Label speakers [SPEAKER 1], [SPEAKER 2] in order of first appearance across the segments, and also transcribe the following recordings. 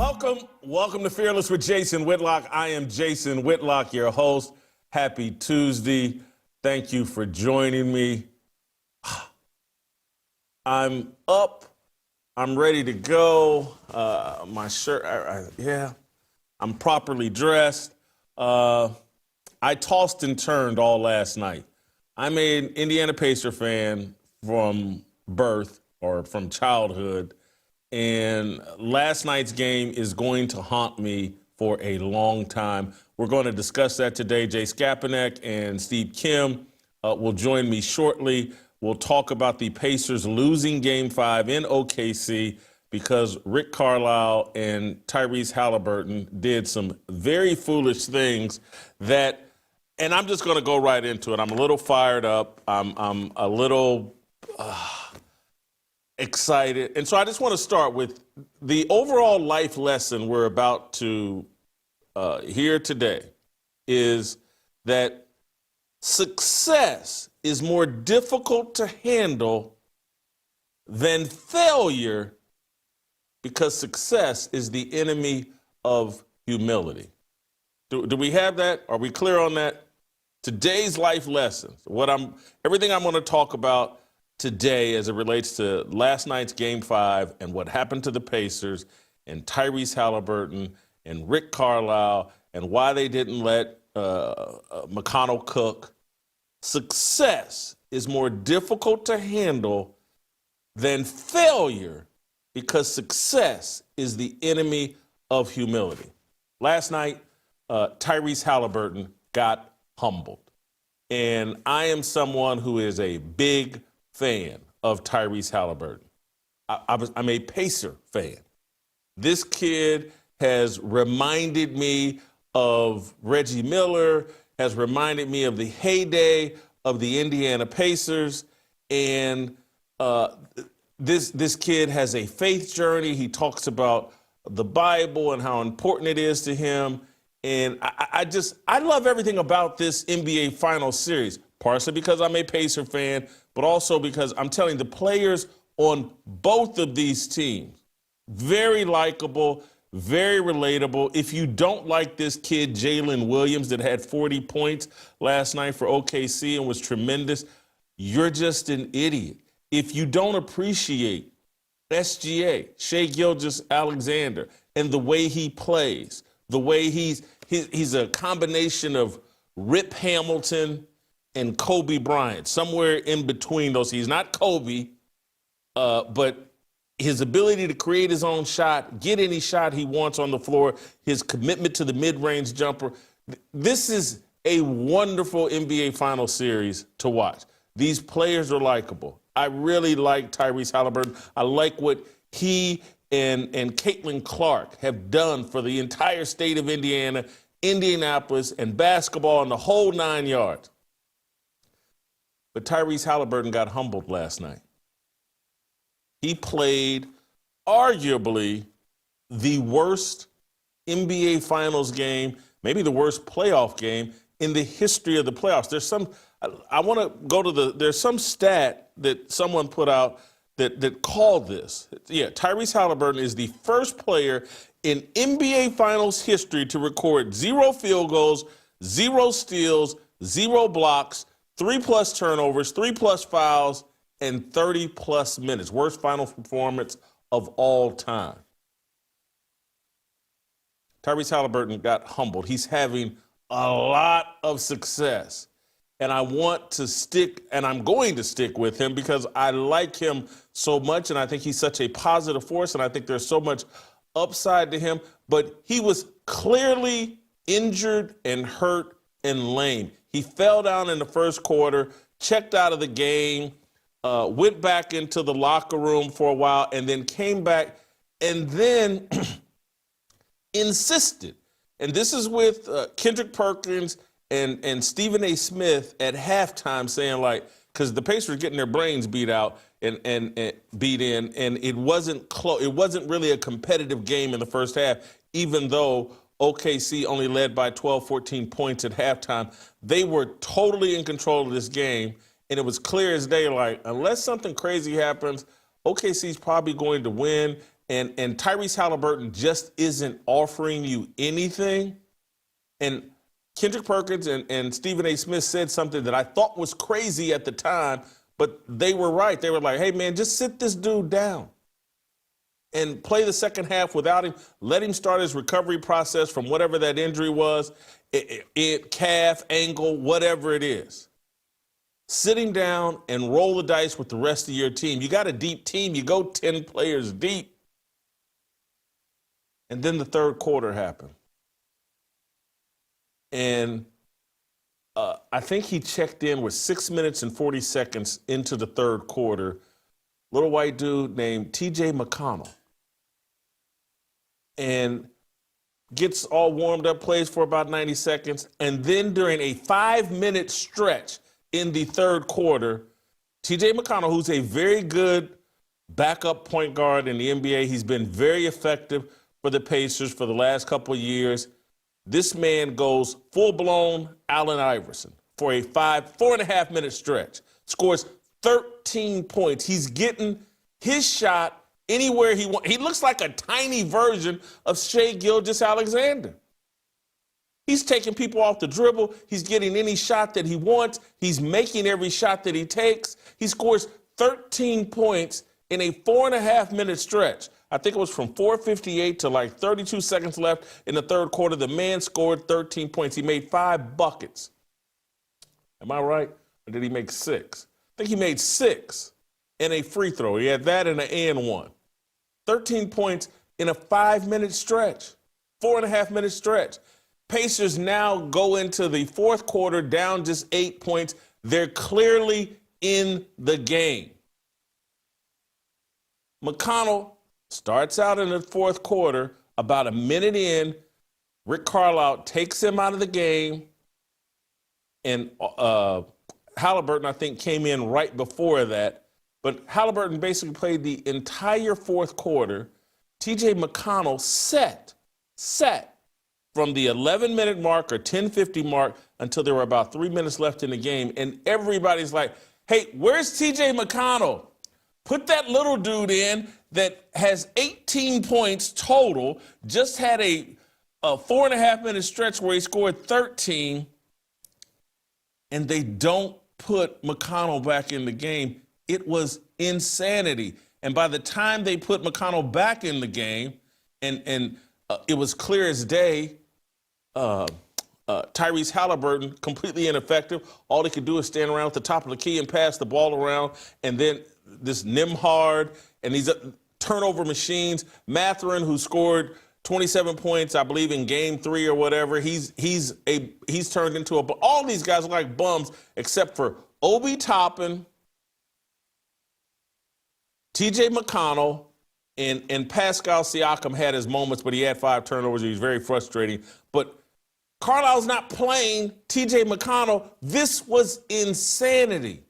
[SPEAKER 1] Welcome to Fearless with Jason Whitlock. I am Jason Whitlock, your host. Happy Tuesday. Thank you for joining me. I'm up. I'm ready to go. My shirt, I'm properly dressed. I tossed and turned all last night. I'm an Indiana Pacer fan from birth or from childhood. And last night's game is going to haunt me for a long time. We're going to discuss that today. Jay Skapinac and Steve Kim will join me shortly. We'll talk about the Pacers losing Game 5 in OKC because Rick Carlisle and Tyrese Haliburton did some very foolish things that, and I'm just going to go right into it. I'm a little fired up. I'm a little excited. And so I just want to start with the overall life lesson we're about to hear today is that success is more difficult to handle than failure because success is the enemy of humility. Do we have that? Are we clear on that? Today's life lessons, everything I'm going to talk about today as it relates to last night's Game 5 and what happened to the Pacers and Tyrese Haliburton and Rick Carlisle and why they didn't let McConnell cook. Success is more difficult to handle than failure because success is the enemy of humility. Last night, Tyrese Haliburton got humbled. And I am someone who is a big fan of Tyrese Haliburton. I'm a Pacer fan. This kid has reminded me of Reggie Miller, has reminded me of the heyday of the Indiana Pacers, and this kid has a faith journey. He talks about the Bible and how important it is to him, and I love everything about this NBA Finals series, partially because I'm a Pacer fan, but also because I'm telling the players on both of these teams, very likable, very relatable. If you don't like this kid, Jalen Williams, that had 40 points last night for OKC and was tremendous, you're just an idiot. If you don't appreciate SGA, Shai Gilgeous-Alexander, and the way he plays, the way he's a combination of Rip Hamilton and Kobe Bryant, somewhere in between those. He's not Kobe, but his ability to create his own shot, get any shot he wants on the floor, his commitment to the mid-range jumper. This is a wonderful NBA Finals series to watch. These players are likable. I really like Tyrese Haliburton. I like what he and Caitlin Clark have done for the entire state of Indiana, Indianapolis, and basketball and the whole 9 yards. But Tyrese Haliburton got humbled last night. He played arguably the worst NBA Finals game, maybe the worst playoff game in the history of the playoffs. There's some stat that someone put out that called this. Yeah, Tyrese Haliburton is the first player in NBA Finals history to record 0 field goals, 0 steals, 0 blocks, 3+ turnovers, 3+ fouls, and 30+ minutes. Worst finals performance of all time. Tyrese Haliburton got humbled. He's having a lot of success. And I want to stick, and I'm going to stick with him because I like him so much, and I think he's such a positive force, and I think there's so much upside to him. But he was clearly injured and hurt and lame. He fell down in the first quarter, checked out of the game, went back into the locker room for a while, and then came back and then insisted. And this is with Kendrick Perkins and Stephen A. Smith at halftime saying, like, because the Pacers were getting their brains beat out and beat in, and it wasn't close. It wasn't really a competitive game in the first half, even though OKC only led by 12, 14 points at halftime. They were totally in control of this game, and it was clear as day, like, unless something crazy happens, OKC's probably going to win, and Tyrese Haliburton just isn't offering you anything. And Kendrick Perkins and Stephen A. Smith said something that I thought was crazy at the time, but they were right. They were like, hey, man, just sit this dude down and play the second half without him. Let him start his recovery process from whatever that injury was, calf, ankle, whatever it is. Sit him down and roll the dice with the rest of your team. You got a deep team. You go 10 players deep. And then the third quarter happened. And I think he checked in with 6 minutes and 40 seconds into the third quarter. Little white dude named TJ McConnell. And gets all warmed up, plays for about 90 seconds. And then during a 5-minute stretch in the third quarter, TJ McConnell, who's a very good backup point guard in the NBA, he's been very effective for the Pacers for the last couple of years. This man goes full-blown Allen Iverson for a 4.5-minute stretch, scores 13 points. He's getting his shot anywhere he wants. He looks like a tiny version of Shai Gilgeous-Alexander. He's taking people off the dribble. He's getting any shot that he wants. He's making every shot that he takes. He scores 13 points in a 4.5-minute stretch. I think it was from 4:58 to like 32 seconds left in the third quarter. The man scored 13 points. He made 5 buckets. Am I right? Or did he make 6? I think he made 6 and a free throw. He had that and an and one. 13 points in a 5-minute stretch, 4.5-minute stretch. Pacers now go into the fourth quarter down just 8 points. They're clearly in the game. McConnell starts out in the fourth quarter, about a minute in. Rick Carlisle takes him out of the game, and Haliburton, I think, came in right before that. But Haliburton basically played the entire fourth quarter. TJ McConnell sat from the 11-minute mark or 10:50 mark until there were about 3 minutes left in the game. And everybody's like, hey, where's TJ McConnell? Put that little dude in that has 18 points total, just had a 4.5-minute stretch where he scored 13, and they don't put McConnell back in the game. It was insanity. And by the time they put McConnell back in the game, and it was clear as day, Tyrese Haliburton, completely ineffective. All he could do is stand around at the top of the key and pass the ball around. And then this Nimhard and these turnover machines. Mathurin, who scored 27 points, I believe, in game 3 or whatever. He's turned into a. All these guys are like bums, except for Obi Toppin, TJ McConnell, and Pascal Siakam had his moments, but he had 5 turnovers. He was very frustrating. But Carlisle's not playing TJ McConnell. This was insanity.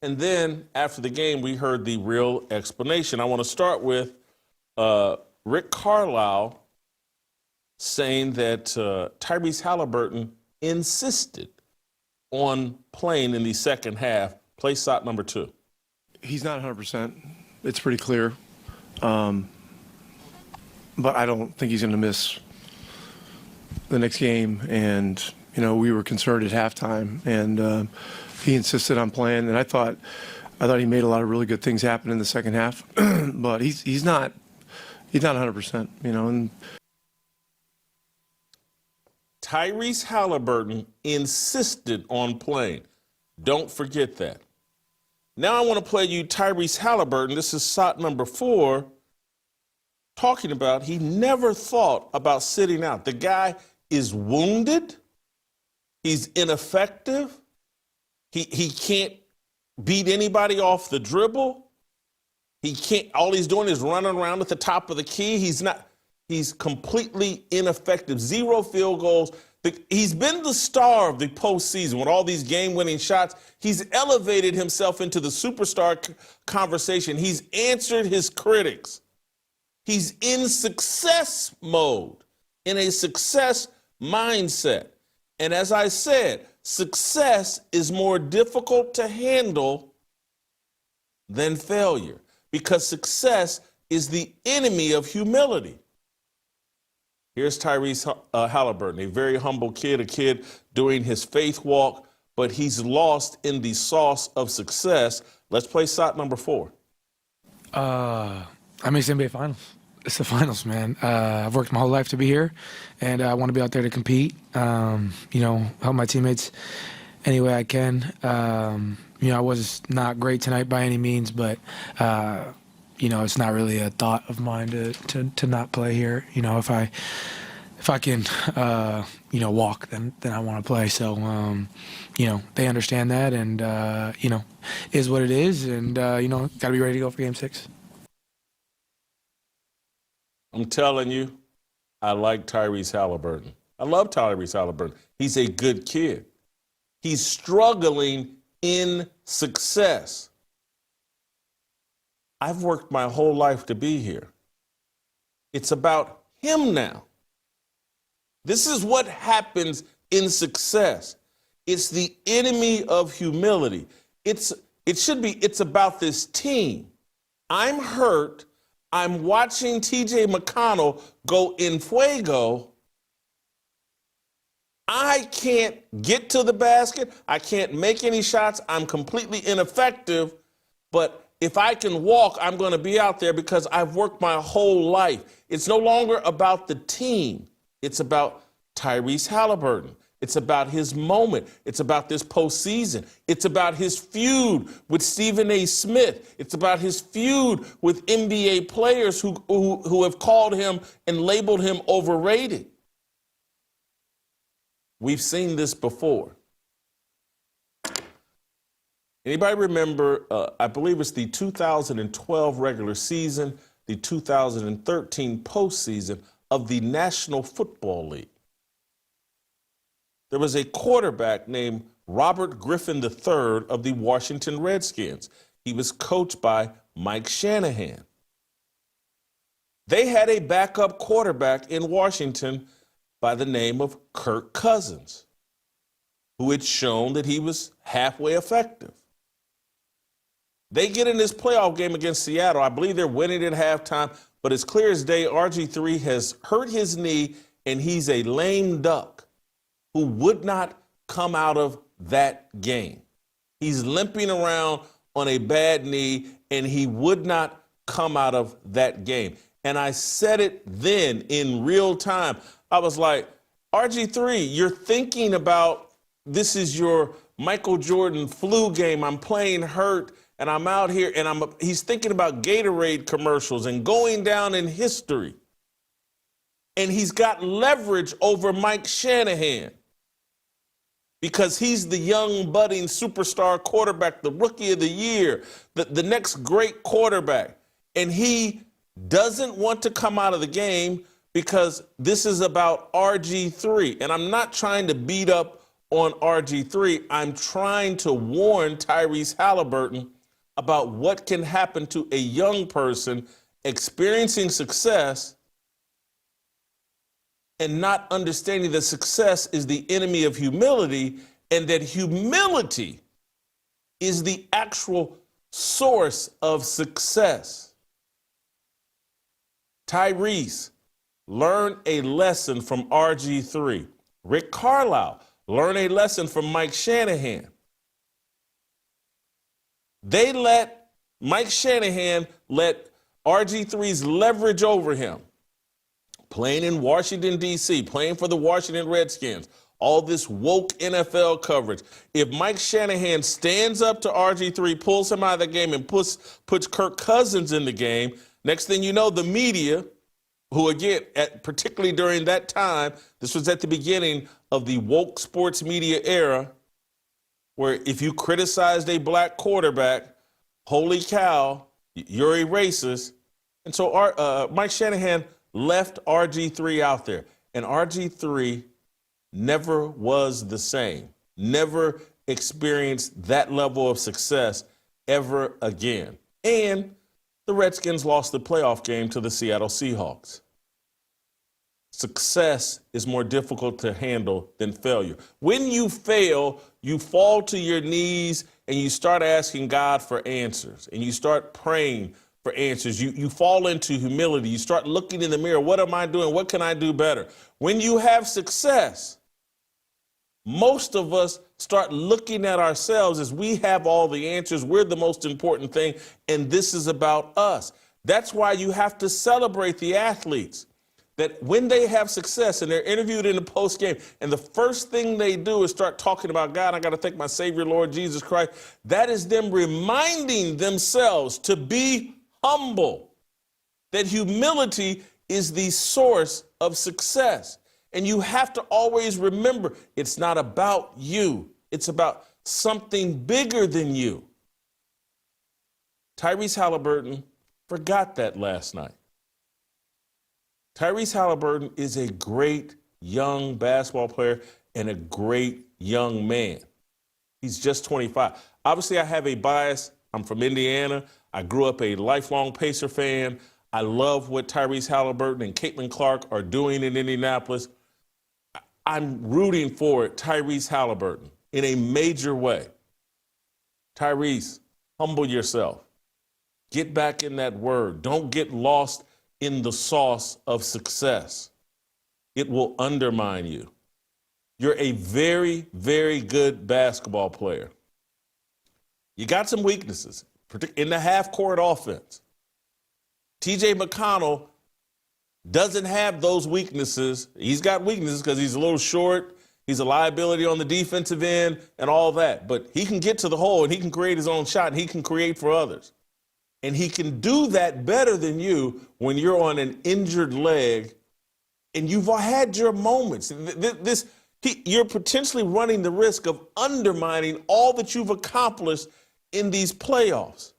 [SPEAKER 1] And then after the game, we heard the real explanation. I want to start with Rick Carlisle saying that Tyrese Haliburton insisted on playing in the second half. Play shot number 2.
[SPEAKER 2] He's not 100%. It's pretty clear. But I don't think he's going to miss the next game. And, you know, we were concerned at halftime. And he insisted on playing. And I thought he made a lot of really good things happen in the second half. But he's not 100%, you know. And
[SPEAKER 1] Tyrese Haliburton insisted on playing. Don't forget that. Now I want to play you Tyrese Haliburton. This is shot number 4, talking about he never thought about sitting out. The guy is wounded. He's ineffective. He can't beat anybody off the dribble. He can't. All he's doing is running around at the top of the key. He's completely ineffective. 0 field goals. He's been the star of the postseason with all these game-winning shots. He's elevated himself into the superstar conversation. He's answered his critics. He's in success mode, in a success mindset. And as I said, success is more difficult to handle than failure, because success is the enemy of humility. Here's Tyrese Haliburton, a very humble kid, a kid doing his faith walk, but he's lost in the sauce of success. Let's play shot number 4.
[SPEAKER 3] I mean, it's NBA Finals. It's the finals, man. I've worked my whole life to be here, and I want to be out there to compete, help my teammates any way I can. I was not great tonight by any means, but, it's not really a thought of mine to not play here. If I can, walk, then I want to play. So, they understand that, and, is what it is, and, got to be ready to go for Game 6.
[SPEAKER 1] I'm telling you, I like Tyrese Haliburton. I love Tyrese Haliburton. He's a good kid. He's struggling in success. I've worked my whole life to be here. It's about him now. This is what happens in success. It's the enemy of humility. It's about this team. I'm hurt. I'm watching TJ McConnell go in fuego. I can't get to the basket. I can't make any shots. I'm completely ineffective. But if I can walk, I'm going to be out there because I've worked my whole life. It's no longer about the team. It's about Tyrese Haliburton. It's about his moment. It's about this postseason. It's about his feud with Stephen A. Smith. It's about his feud with NBA players who have called him and labeled him overrated. We've seen this before. Anybody remember, I believe it's the 2012 regular season, the 2013 postseason of the National Football League? There was a quarterback named Robert Griffin III of the Washington Redskins. He was coached by Mike Shanahan. They had a backup quarterback in Washington by the name of Kirk Cousins, who had shown that he was halfway effective. They get in this playoff game against Seattle. I believe they're winning at halftime, but it's clear as day RG3 has hurt his knee and he's a lame duck who would not come out of that game. He's limping around on a bad knee, and he would not come out of that game. And I said it then in real time. I was like, RG3, you're thinking about this is your Michael Jordan flu game. I'm playing hurt, and I'm out here, and he's thinking about Gatorade commercials and going down in history. And he's got leverage over Mike Shanahan, because he's the young, budding superstar quarterback, the rookie of the year, the next great quarterback. And he doesn't want to come out of the game because this is about RG3. And I'm not trying to beat up on RG3. I'm trying to warn Tyrese Haliburton about what can happen to a young person experiencing success and not understanding that success is the enemy of humility, and that humility is the actual source of success. Tyrese, learn a lesson from RG3. Rick Carlisle, learn a lesson from Mike Shanahan. Mike Shanahan let RG3's leverage over him. Playing in Washington, D.C., playing for the Washington Redskins, all this woke NFL coverage. If Mike Shanahan stands up to RG3, pulls him out of the game, and puts Kirk Cousins in the game, next thing you know, the media, who again, particularly during that time, this was at the beginning of the woke sports media era, where if you criticized a black quarterback, holy cow, you're a racist. And so Mike Shanahan left RG3 out there. And RG3 never was the same, never experienced that level of success ever again. And the Redskins lost the playoff game to the Seattle Seahawks. Success is more difficult to handle than failure. When you fail, you fall to your knees and you start asking God for answers, and you start praying for answers. You fall into humility. You start looking in the mirror. What am I doing? What can I do better? When you have success, most of us start looking at ourselves as we have all the answers. We're the most important thing, and this is about us. That's why you have to celebrate the athletes, that when they have success and they're interviewed in the post game, and the first thing they do is start talking about God, I got to thank my Savior, Lord Jesus Christ. That is them reminding themselves to be humble, that humility is the source of success. And you have to always remember, it's not about you. It's about something bigger than you. Tyrese Haliburton forgot that last night. Tyrese Haliburton is a great young basketball player and a great young man. He's just 25. Obviously, I have a bias. I'm from Indiana. I grew up a lifelong Pacer fan. I love what Tyrese Haliburton and Caitlin Clark are doing in Indianapolis. I'm rooting for Tyrese Haliburton in a major way. Tyrese, humble yourself. Get back in that word. Don't get lost in the sauce of success. It will undermine you. You're a very, very good basketball player. You got some weaknesses in the half-court offense. TJ McConnell doesn't have those weaknesses. He's got weaknesses because he's a little short. He's a liability on the defensive end and all that. But he can get to the hole and he can create his own shot and he can create for others. And he can do that better than you when you're on an injured leg and you've had your moments. You're potentially running the risk of undermining all that you've accomplished in these playoffs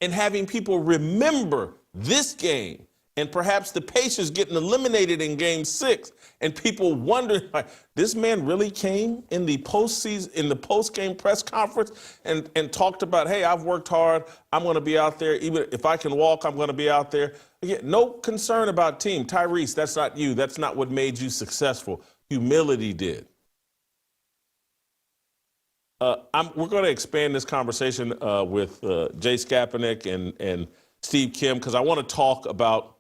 [SPEAKER 1] and having people remember this game. And perhaps the Pacers getting eliminated in Game 6, and people wondering, like, this man really came in the postseason, in the post-game press conference, and talked about, hey, I've worked hard. I'm going to be out there. Even if I can walk, I'm going to be out there. Again, no concern about team. Tyrese, that's not you. That's not what made you successful. Humility did. We're going to expand this conversation with Jay Skapinac and Steve Kim, because I want to talk about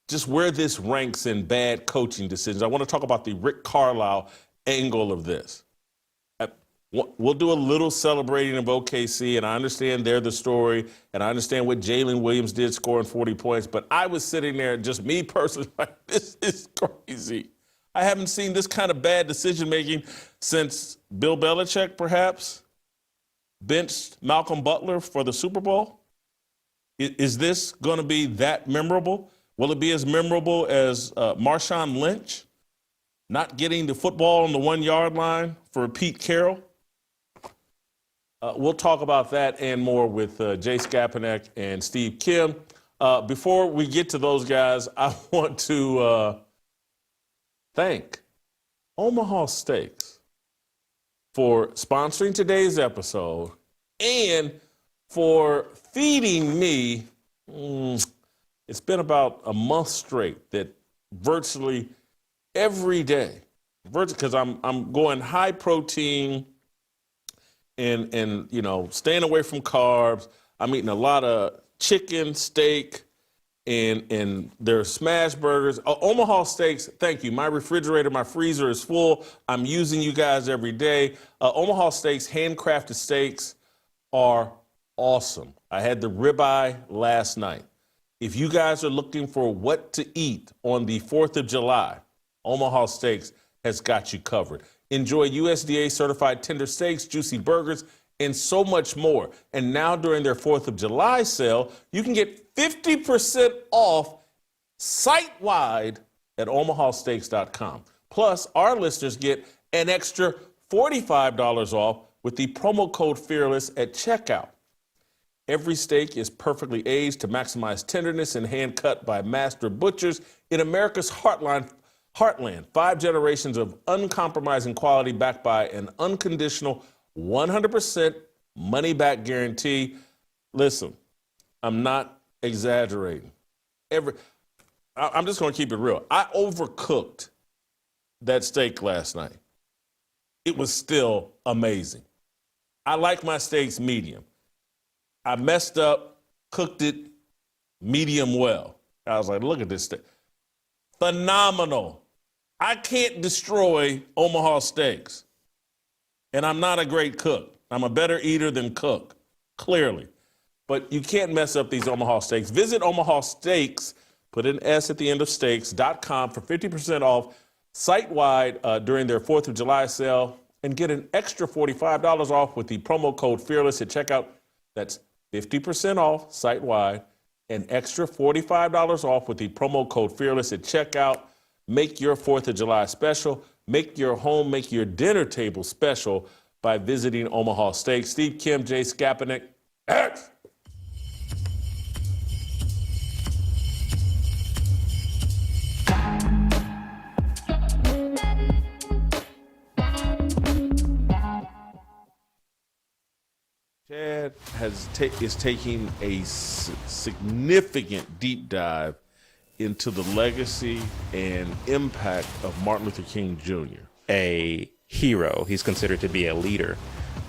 [SPEAKER 1] just where this ranks in bad coaching decisions. I want to talk about the Rick Carlisle angle of this. We'll do a little celebrating of OKC, and I understand they're the story, and I understand what Jalen Williams did scoring 40 points, but I was sitting there, just me personally, like, this is crazy. I haven't seen this kind of bad decision-making since Bill Belichick, perhaps, benched Malcolm Butler for the Super Bowl. Is this going to be that memorable? Will it be as memorable as Marshawn Lynch not getting the football on the 1-yard line for Pete Carroll? We'll talk about that and more with Jay Skapinac and Steve Kim. Before we get to those guys, I want to thank Omaha Steaks for sponsoring today's episode and for feeding me. It's been about a month straight that virtually every day, because I'm going high protein and staying away from carbs. I'm eating a lot of chicken, steak, and their smash burgers. Omaha Steaks, thank you. My refrigerator, my freezer is full. I'm using you guys every day. Omaha Steaks, handcrafted steaks are awesome. I had the ribeye last night. If you guys are looking for what to eat on the 4th of July, Omaha Steaks has got you covered. Enjoy USDA certified tender steaks, juicy burgers, and so much more. And now during their 4th of July sale, you can get 50% off site-wide at omahasteaks.com. Plus, our listeners get an extra $45 off with the promo code FEARLESS at checkout. Every steak is perfectly aged to maximize tenderness and hand-cut by master butchers in America's heartland. 5 generations of uncompromising quality backed by an unconditional 100% money-back guarantee. Listen, I'm not exaggerating. I'm just going to keep it real. I overcooked that steak last night. It was still amazing. I like my steaks medium. I messed up, cooked it medium well. I was like, look at this steak. Phenomenal. I can't destroy Omaha Steaks. And I'm not a great cook. I'm a better eater than cook, clearly. But you can't mess up these Omaha Steaks. Visit Omaha Steaks, put an S at the end of steaks.com for 50% off site-wide during their 4th of July sale, and get an extra $45 off with the promo code FEARLESS at checkout. That's 50% off site-wide, an extra $45 off with the promo code FEARLESS at checkout. Make your 4th of July special. Make your home, make your dinner table special by visiting Omaha Steaks. Steve, Kim, Jay Skapinac, X. Chad is taking a significant deep dive into the legacy and impact of Martin Luther King Jr.
[SPEAKER 4] A hero. He's considered to be a leader.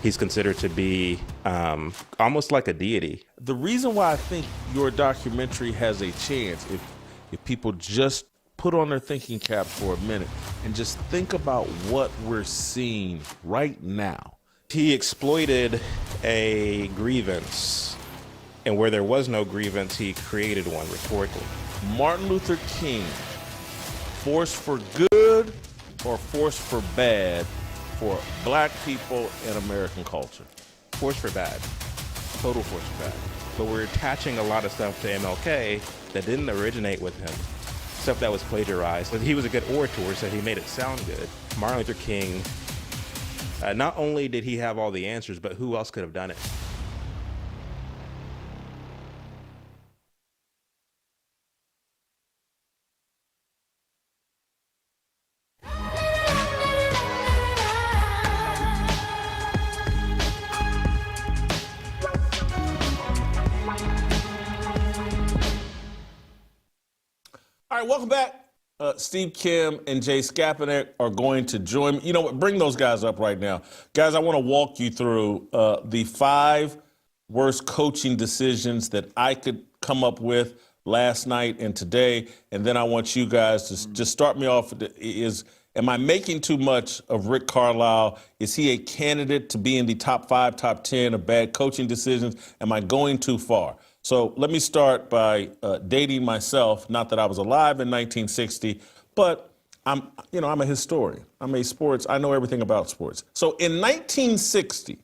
[SPEAKER 4] He's considered to be almost like a deity.
[SPEAKER 1] The reason why I think your documentary has a chance, if people just put on their thinking caps for a minute and just think about what we're seeing right now.
[SPEAKER 4] He exploited a grievance, and where there was no grievance, he created one rhetorically.
[SPEAKER 1] Martin Luther King, force for good or force for bad for black people and American culture?
[SPEAKER 4] Force for bad. Total force for bad. But we're attaching a lot of stuff to MLK that didn't originate with him. Stuff that was plagiarized. He was a good orator, so he made it sound good. Martin Luther King, not only did he have all the answers, but who else could have done it?
[SPEAKER 1] All right, welcome back. Steve, Kim, and Jay Skapinac are going to join me. You know what? Bring those guys up right now. Guys, I want to walk you through the 5 worst coaching decisions that I could come up with last night and today. And then I want you guys to just start me off. Am I making too much of Rick Carlisle? Is he a candidate to be in the top 5, top 10 of bad coaching decisions? Am I going too far? So let me start by dating myself. Not that I was alive in 1960, but I'm a historian. I know everything about sports. So in 1960,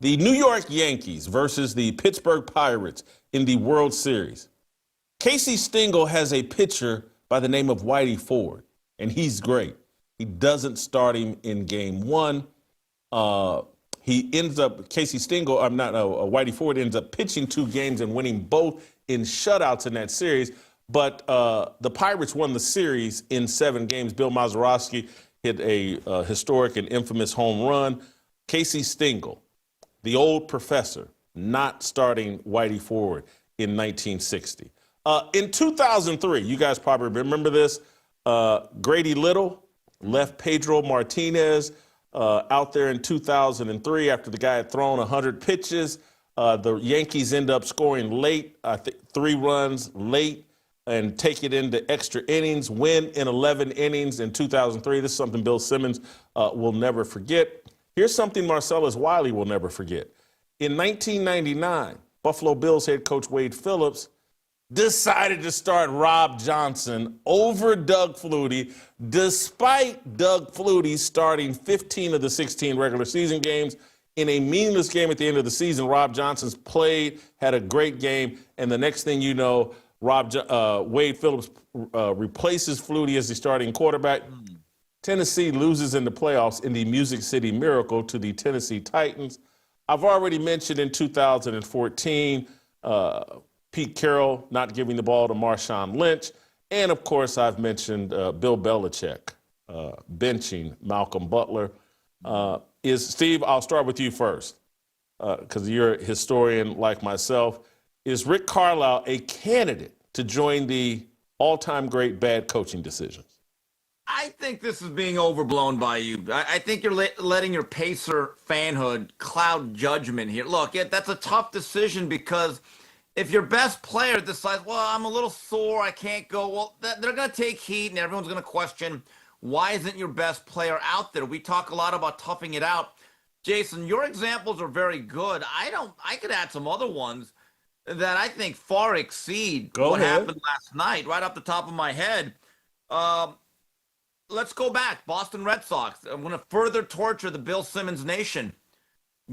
[SPEAKER 1] the New York Yankees versus the Pittsburgh Pirates in the World Series. Casey Stengel has a pitcher by the name of Whitey Ford, and he's great. He doesn't start him in game 1. Whitey Ford ends up pitching 2 games and winning both in shutouts in that series. But the Pirates won the series in 7 games. Bill Mazeroski hit a historic and infamous home run. Casey Stengel, the old professor, not starting Whitey Ford in 1960. In 2003, you guys probably remember this, Grady Little left Pedro Martinez out there in 2003 after the guy had thrown 100 pitches. The Yankees end up scoring late, I think 3 runs late, and take it into extra innings, win in 11 innings in 2003. This is something Bill Simmons will never forget. Here's something Marcellus Wiley will never forget. In 1999, Buffalo Bills head coach Wade Phillips decided to start Rob Johnson over Doug Flutie, despite Doug Flutie starting 15 of the 16 regular season games. In a meaningless game at the end of the season, Rob Johnson's played, had a great game, and the next thing you know, Wade Phillips replaces Flutie as the starting quarterback. Tennessee loses in the playoffs in the Music City Miracle to the Tennessee Titans. I've already mentioned in 2014, Pete Carroll not giving the ball to Marshawn Lynch. And, of course, I've mentioned Bill Belichick benching Malcolm Butler. Steve, I'll start with you first because you're a historian like myself. Is Rick Carlisle a candidate to join the all-time great bad coaching decisions?
[SPEAKER 5] I think this is being overblown by you. I think you're letting your Pacer fanhood cloud judgment here. Look, that's a tough decision because if your best player decides, well, I'm a little sore, I can't go, well, they're going to take heat and everyone's going to question, why isn't your best player out there? We talk a lot about toughing it out. Jason, your examples are very good. I could add some other ones that I think far exceed what happened last night, right off the top of my head. Let's go back. Boston Red Sox. I'm going to further torture the Bill Simmons nation.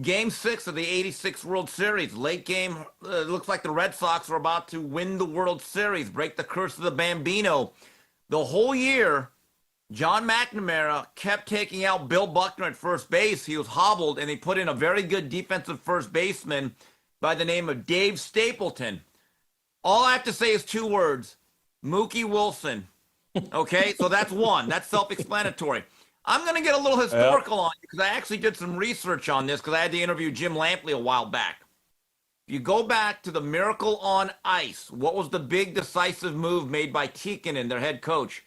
[SPEAKER 5] Game 6 of the 86 World Series. Late game. Looks like the Red Sox are about to win the World Series, break the curse of the Bambino. The whole year, John McNamara kept taking out Bill Buckner at first base. He was hobbled, and they put in a very good defensive first baseman by the name of Dave Stapleton. All I have to say is 2 words. Mookie Wilson. Okay, so that's one. That's self-explanatory. I'm going to get a little historical on you because I actually did some research on this because I had to interview Jim Lampley a while back. If you go back to the Miracle on Ice, what was the big decisive move made by Tikkanen, their head coach?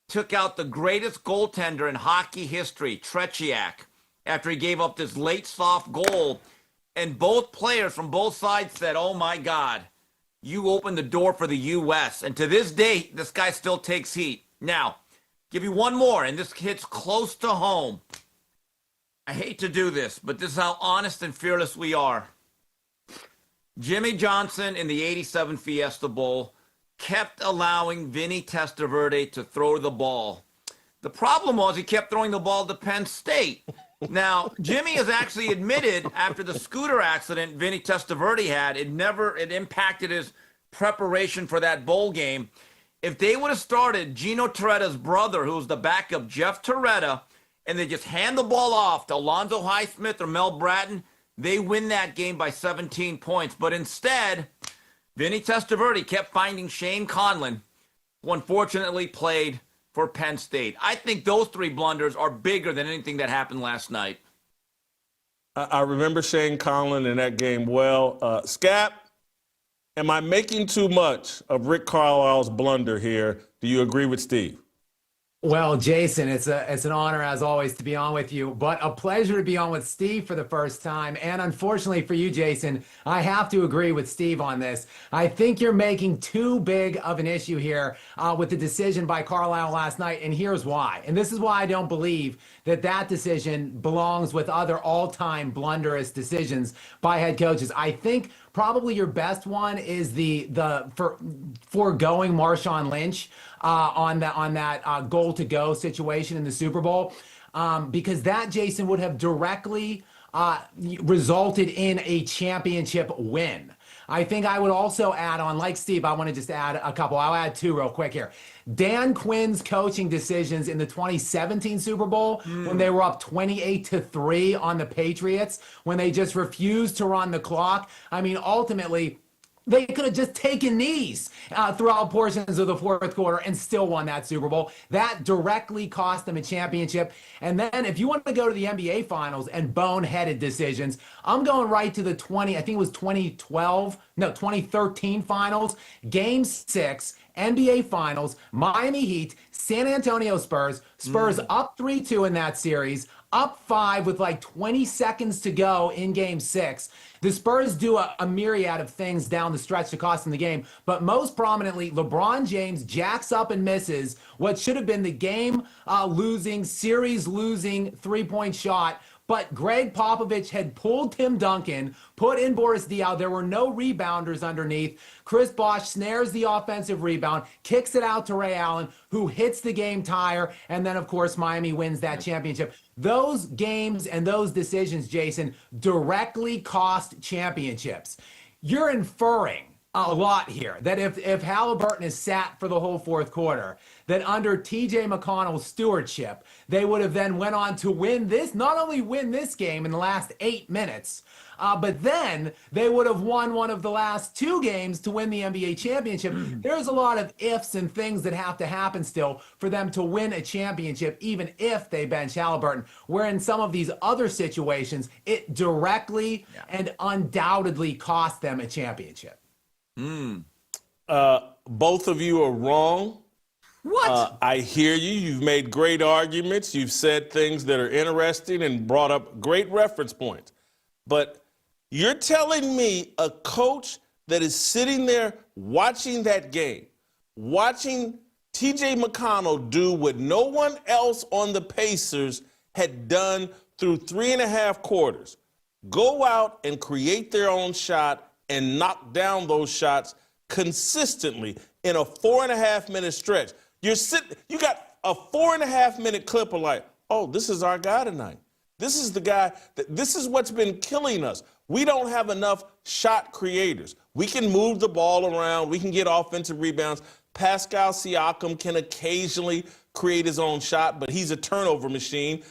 [SPEAKER 5] Took out the greatest goaltender in hockey history, Tretiak, after he gave up this late soft goal. And both players from both sides said, oh, my God. You opened the door for the U.S. And to this day, this guy still takes heat. Now, give you one more, and this hits close to home. I hate to do this, but this is how honest and fearless we are. Jimmy Johnson in the 87 Fiesta Bowl kept allowing Vinny Testaverde to throw the ball. The problem was he kept throwing the ball to Penn State. Now, Jimmy has actually admitted after the scooter accident Vinny Testaverde had, it impacted his preparation for that bowl game. If they would have started Gino Toretta's brother, who was the backup, Jeff Toretta, and they just hand the ball off to Alonzo Highsmith or Mel Bratton, they win that game by 17 points. But instead, Vinny Testaverde kept finding Shane Conlon, who unfortunately played for Penn State. I think those 3 blunders are bigger than anything that happened last night.
[SPEAKER 1] I remember Shane Conlon in that game well. Scap, am I making too much of Rick Carlisle's blunder here? Do you agree with Steve?
[SPEAKER 6] Well, Jason, it's an honor as always to be on with you, but a pleasure to be on with Steve for the first time. And unfortunately for you, Jason, I have to agree with Steve on this. I think you're making too big of an issue here with the decision by Carlisle last night, and here's why. And this is why I don't believe that decision belongs with other all-time blunderous decisions by head coaches. I think probably your best one is the foregoing Marshawn Lynch on that goal to go situation in the Super Bowl, because that, Jason, would have directly resulted in a championship win. I think I would also add on, like Steve, I want to just add a couple. I'll add 2 real quick here. Dan Quinn's coaching decisions in the 2017 Super Bowl when they were up 28-3 on the Patriots, when they just refused to run the clock. I mean, ultimately, they could have just taken knees throughout portions of the fourth quarter and still won that Super Bowl. That directly cost them a championship. And then if you want to go to the NBA Finals and boneheaded decisions, I'm going right to the 2013 Finals, Game 6, NBA Finals, Miami Heat, San Antonio Spurs. Spurs up 3-2 in that series, up 5 with like 20 seconds to go in Game 6. The Spurs do a myriad of things down the stretch to cost them the game, but most prominently, LeBron James jacks up and misses what should have been the game-losing, series-losing three-point shot. But Greg Popovich had pulled Tim Duncan, put in Boris Diaw. There were no rebounders underneath. Chris Bosh snares the offensive rebound, kicks it out to Ray Allen, who hits the game tire, and then, of course, Miami wins that championship. Those games and those decisions, Jason, directly cost championships. You're inferring a lot here that if Haliburton is sat for the whole fourth quarter, that under TJ McConnell's stewardship, they would have then went on to win this, not only win this game in the last 8 minutes, but then they would have won one of the last 2 games to win the NBA championship. There's a lot of ifs and things that have to happen still for them to win a championship, even if they bench Haliburton, where in some of these other situations, it directly and undoubtedly cost them a championship.
[SPEAKER 1] Both of you are wrong.
[SPEAKER 6] What?
[SPEAKER 1] I hear you. You've made great arguments. You've said things that are interesting and brought up great reference points. But you're telling me a coach that is sitting there watching that game, watching T.J. McConnell do what no one else on the Pacers had done through 3.5 quarters, go out and create their own shot and knock down those shots consistently in a 4.5-minute stretch. You got a 4.5-minute clip of like, oh, this is our guy tonight. This is the guy, this is what's been killing us. We don't have enough shot creators. We can move the ball around. We can get offensive rebounds. Pascal Siakam can occasionally create his own shot, but he's a turnover machine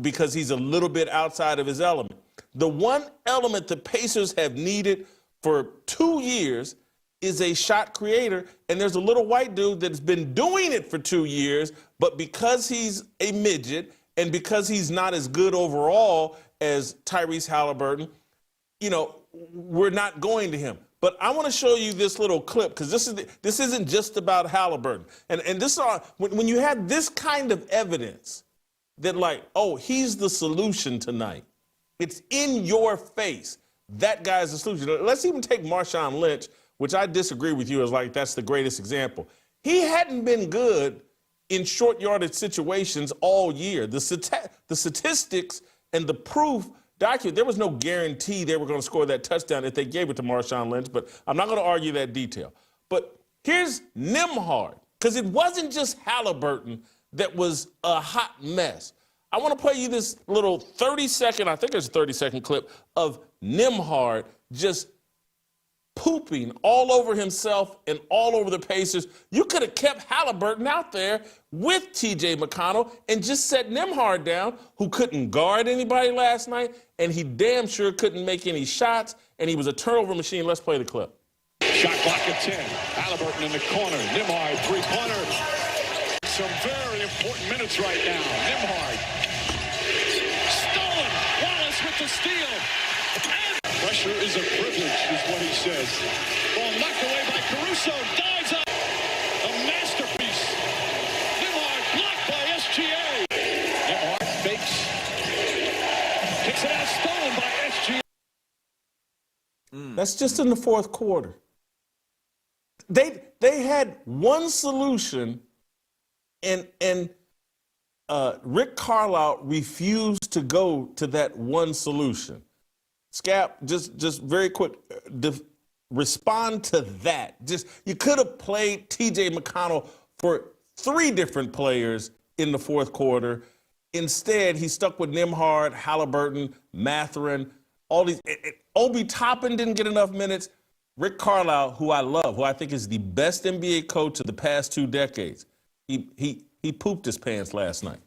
[SPEAKER 1] because he's a little bit outside of his element. The one element the Pacers have needed for 2 years is a shot creator, and there's a little white dude that's been doing it for 2 years, but because he's a midget and because he's not as good overall as Tyrese Haliburton, we're not going to him. But I want to show you this little clip because this isn't just about Haliburton. And this when you have this kind of evidence that like, oh, he's the solution tonight. It's in your face. That guy's the solution. Let's even take Marshawn Lynch, which I disagree with you as like that's the greatest example. He hadn't been good in short yardage situations all year. The statistics and the proof document, there was no guarantee they were going to score that touchdown if they gave it to Marshawn Lynch, but I'm not going to argue that detail. But here's Nembhard, because it wasn't just Haliburton that was a hot mess. I want to play you this little 30-second, I think it's a 30-second clip of Nembhard just pooping all over himself and all over the Pacers. You could have kept Haliburton out there with T.J. McConnell and just set Nembhard down, who couldn't guard anybody last night, and he damn sure couldn't make any shots, and he was a turnover machine. Let's play the clip.
[SPEAKER 7] Shot clock at 10. Haliburton in the corner. Nembhard, three-pointer. Some very important minutes right now. Nembhard. Stolen. Wallace with the steal. Pressure is a privilege, is what he says. Ball knocked away by Caruso. Dives up. A masterpiece. Nembhard blocked by SGA. Nembhard fakes. Kicks it out. Stolen by SGA.
[SPEAKER 1] That's just in the fourth quarter. They had one solution, and Rick Carlisle refused to go to that one solution. Scap, just very quick, respond to that. You could have played T.J. McConnell for 3 different players in the fourth quarter. Instead, he stuck with Nembhard, Haliburton, Mathurin, all these. Obi Toppin didn't get enough minutes. Rick Carlisle, who I love, who I think is the best NBA coach of the past 2 decades, he pooped his pants last night.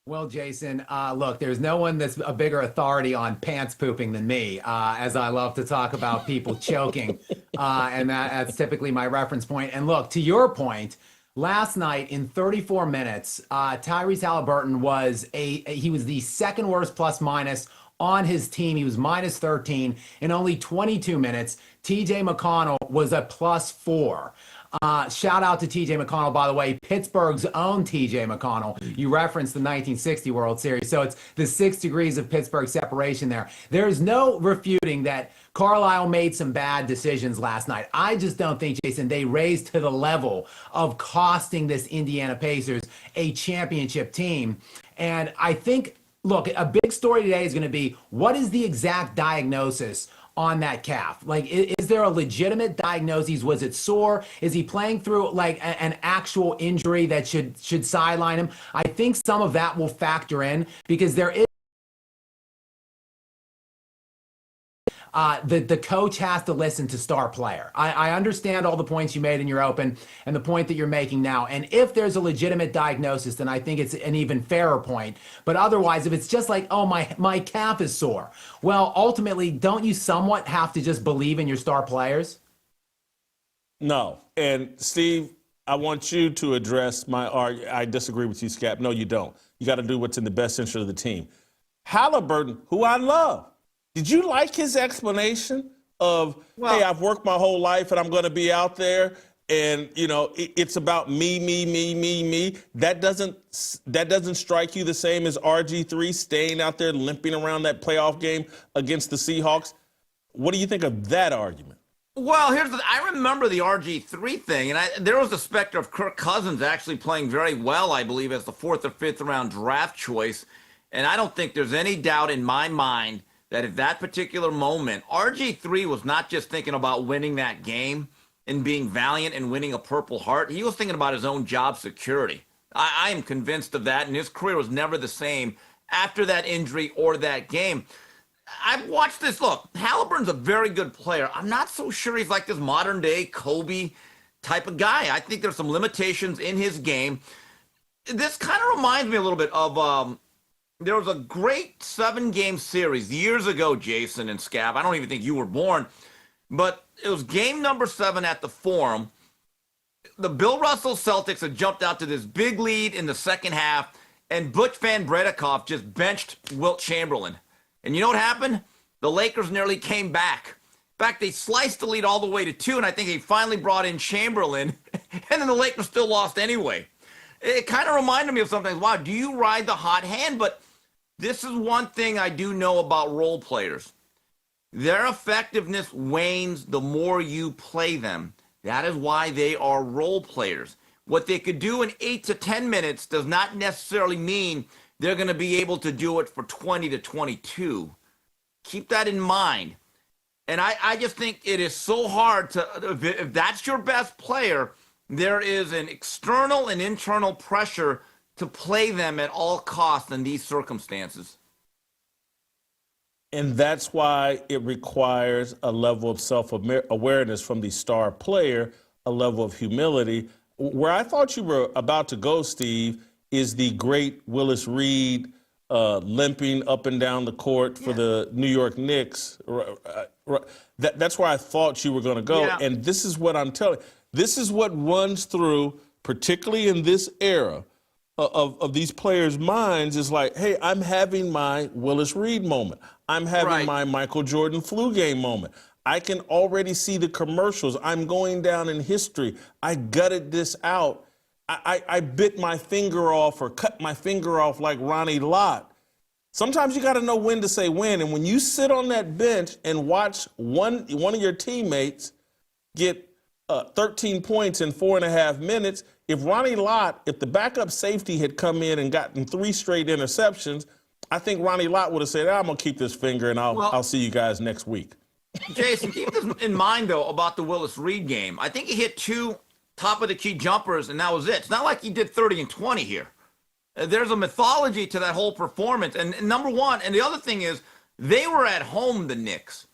[SPEAKER 6] Well, Jason, look, there's no one that's a bigger authority on pants pooping than me, as I love to talk about people choking, and that's typically my reference point. And look, to your point, last night in 34 minutes, Tyrese Haliburton was he was the second worst plus minus on his team. He was minus 13 in only 22 minutes. T.J. McConnell was a +4. Shout out to T.J. McConnell, by the way, Pittsburgh's own T.J. McConnell. You referenced the 1960 World Series, so it's the 6 degrees of Pittsburgh separation there. There's no refuting that Carlisle made some bad decisions last night. I just don't think, Jason, they raised to the level of costing this Indiana Pacers a championship team. And I think, look, a big story today is going to be, what is the exact diagnosis on that calf? Like, is there a legitimate diagnosis? Was it sore? Is he playing through like an actual injury that should sideline him? I think some of that will factor in because there is the coach has to listen to star player. I understand all the points you made in your open and the point that you're making now. And if there's a legitimate diagnosis, then I think it's an even fairer point. But otherwise, if it's just like, oh, my calf is sore, well, ultimately, don't you somewhat have to just believe in your star players?
[SPEAKER 1] No. And Steve, I want you to address my argument. I disagree with you, Scap. No, you don't. You got to do what's in the best interest of the team. Haliburton, who I love, did you like his explanation of, hey, I've worked my whole life and I'm going to be out there and it's about me. That doesn't strike you the same as RG3 staying out there limping around that playoff game against the Seahawks? What do you think of that argument?
[SPEAKER 5] Well, I remember the RG3 thing, and there was the specter of Kirk Cousins actually playing very well, I believe, as the 4th or 5th round draft choice. And I don't think there's any doubt in my mind that at that particular moment, RG3 was not just thinking about winning that game and being valiant and winning a Purple Heart. He was thinking about his own job security. I am convinced of that, and his career was never the same after that injury or that game. I've watched this. Look, Haliburton's a very good player. I'm not so sure he's like this modern-day Kobe type of guy. I think there's some limitations in his game. This kind of reminds me a little bit of there was a great 7-game series years ago, Jason and Scab. I don't even think you were born, but it was game number 7 at the Forum. The Bill Russell Celtics had jumped out to this big lead in the second half, and Butch Van Bredikoff just benched Wilt Chamberlain. And you know what happened? The Lakers nearly came back. In fact, they sliced the lead all the way to 2, and I think they finally brought in Chamberlain, and then the Lakers still lost anyway. It kind of reminded me of something. Wow, do you ride the hot hand? But this is one thing I do know about role players. Their effectiveness wanes the more you play them. That is why they are role players. What they could do in 8 to 10 minutes does not necessarily mean they're going to be able to do it for 20 to 22. Keep that in mind. And I just think it is so hard to, if that's your best player, there is an external and internal pressure to play them at all costs in these circumstances.
[SPEAKER 1] And that's why it requires a level of self-awareness from the star player, a level of humility. Where I thought you were about to go, Steve, is the great Willis Reed limping up and down the court for the New York Knicks. That's where I thought you were going to go. Yeah. And this is what I'm telling you. This is what runs through, particularly in this era of these players' minds, is like, hey, I'm having my Willis Reed moment. I'm having my Michael Jordan flu game moment. I can already see the commercials. I'm going down in history. I gutted this out. I bit my finger off or cut my finger off like Ronnie Lott. Sometimes you got to know when to say when. And when you sit on that bench and watch one of your teammates get 13 points in 4.5 minutes, if the backup safety had come in and gotten 3 straight interceptions, I think Ronnie Lott would have said, I'm going to keep this finger and I'll see you guys next week.
[SPEAKER 5] Jason, keep this in mind, though, about the Willis Reed game. I think he hit 2 top-of-the-key jumpers, and that was it. It's not like he did 30 and 20 here. There's a mythology to that whole performance. And number one, and the other thing is, they were at home, the Knicks,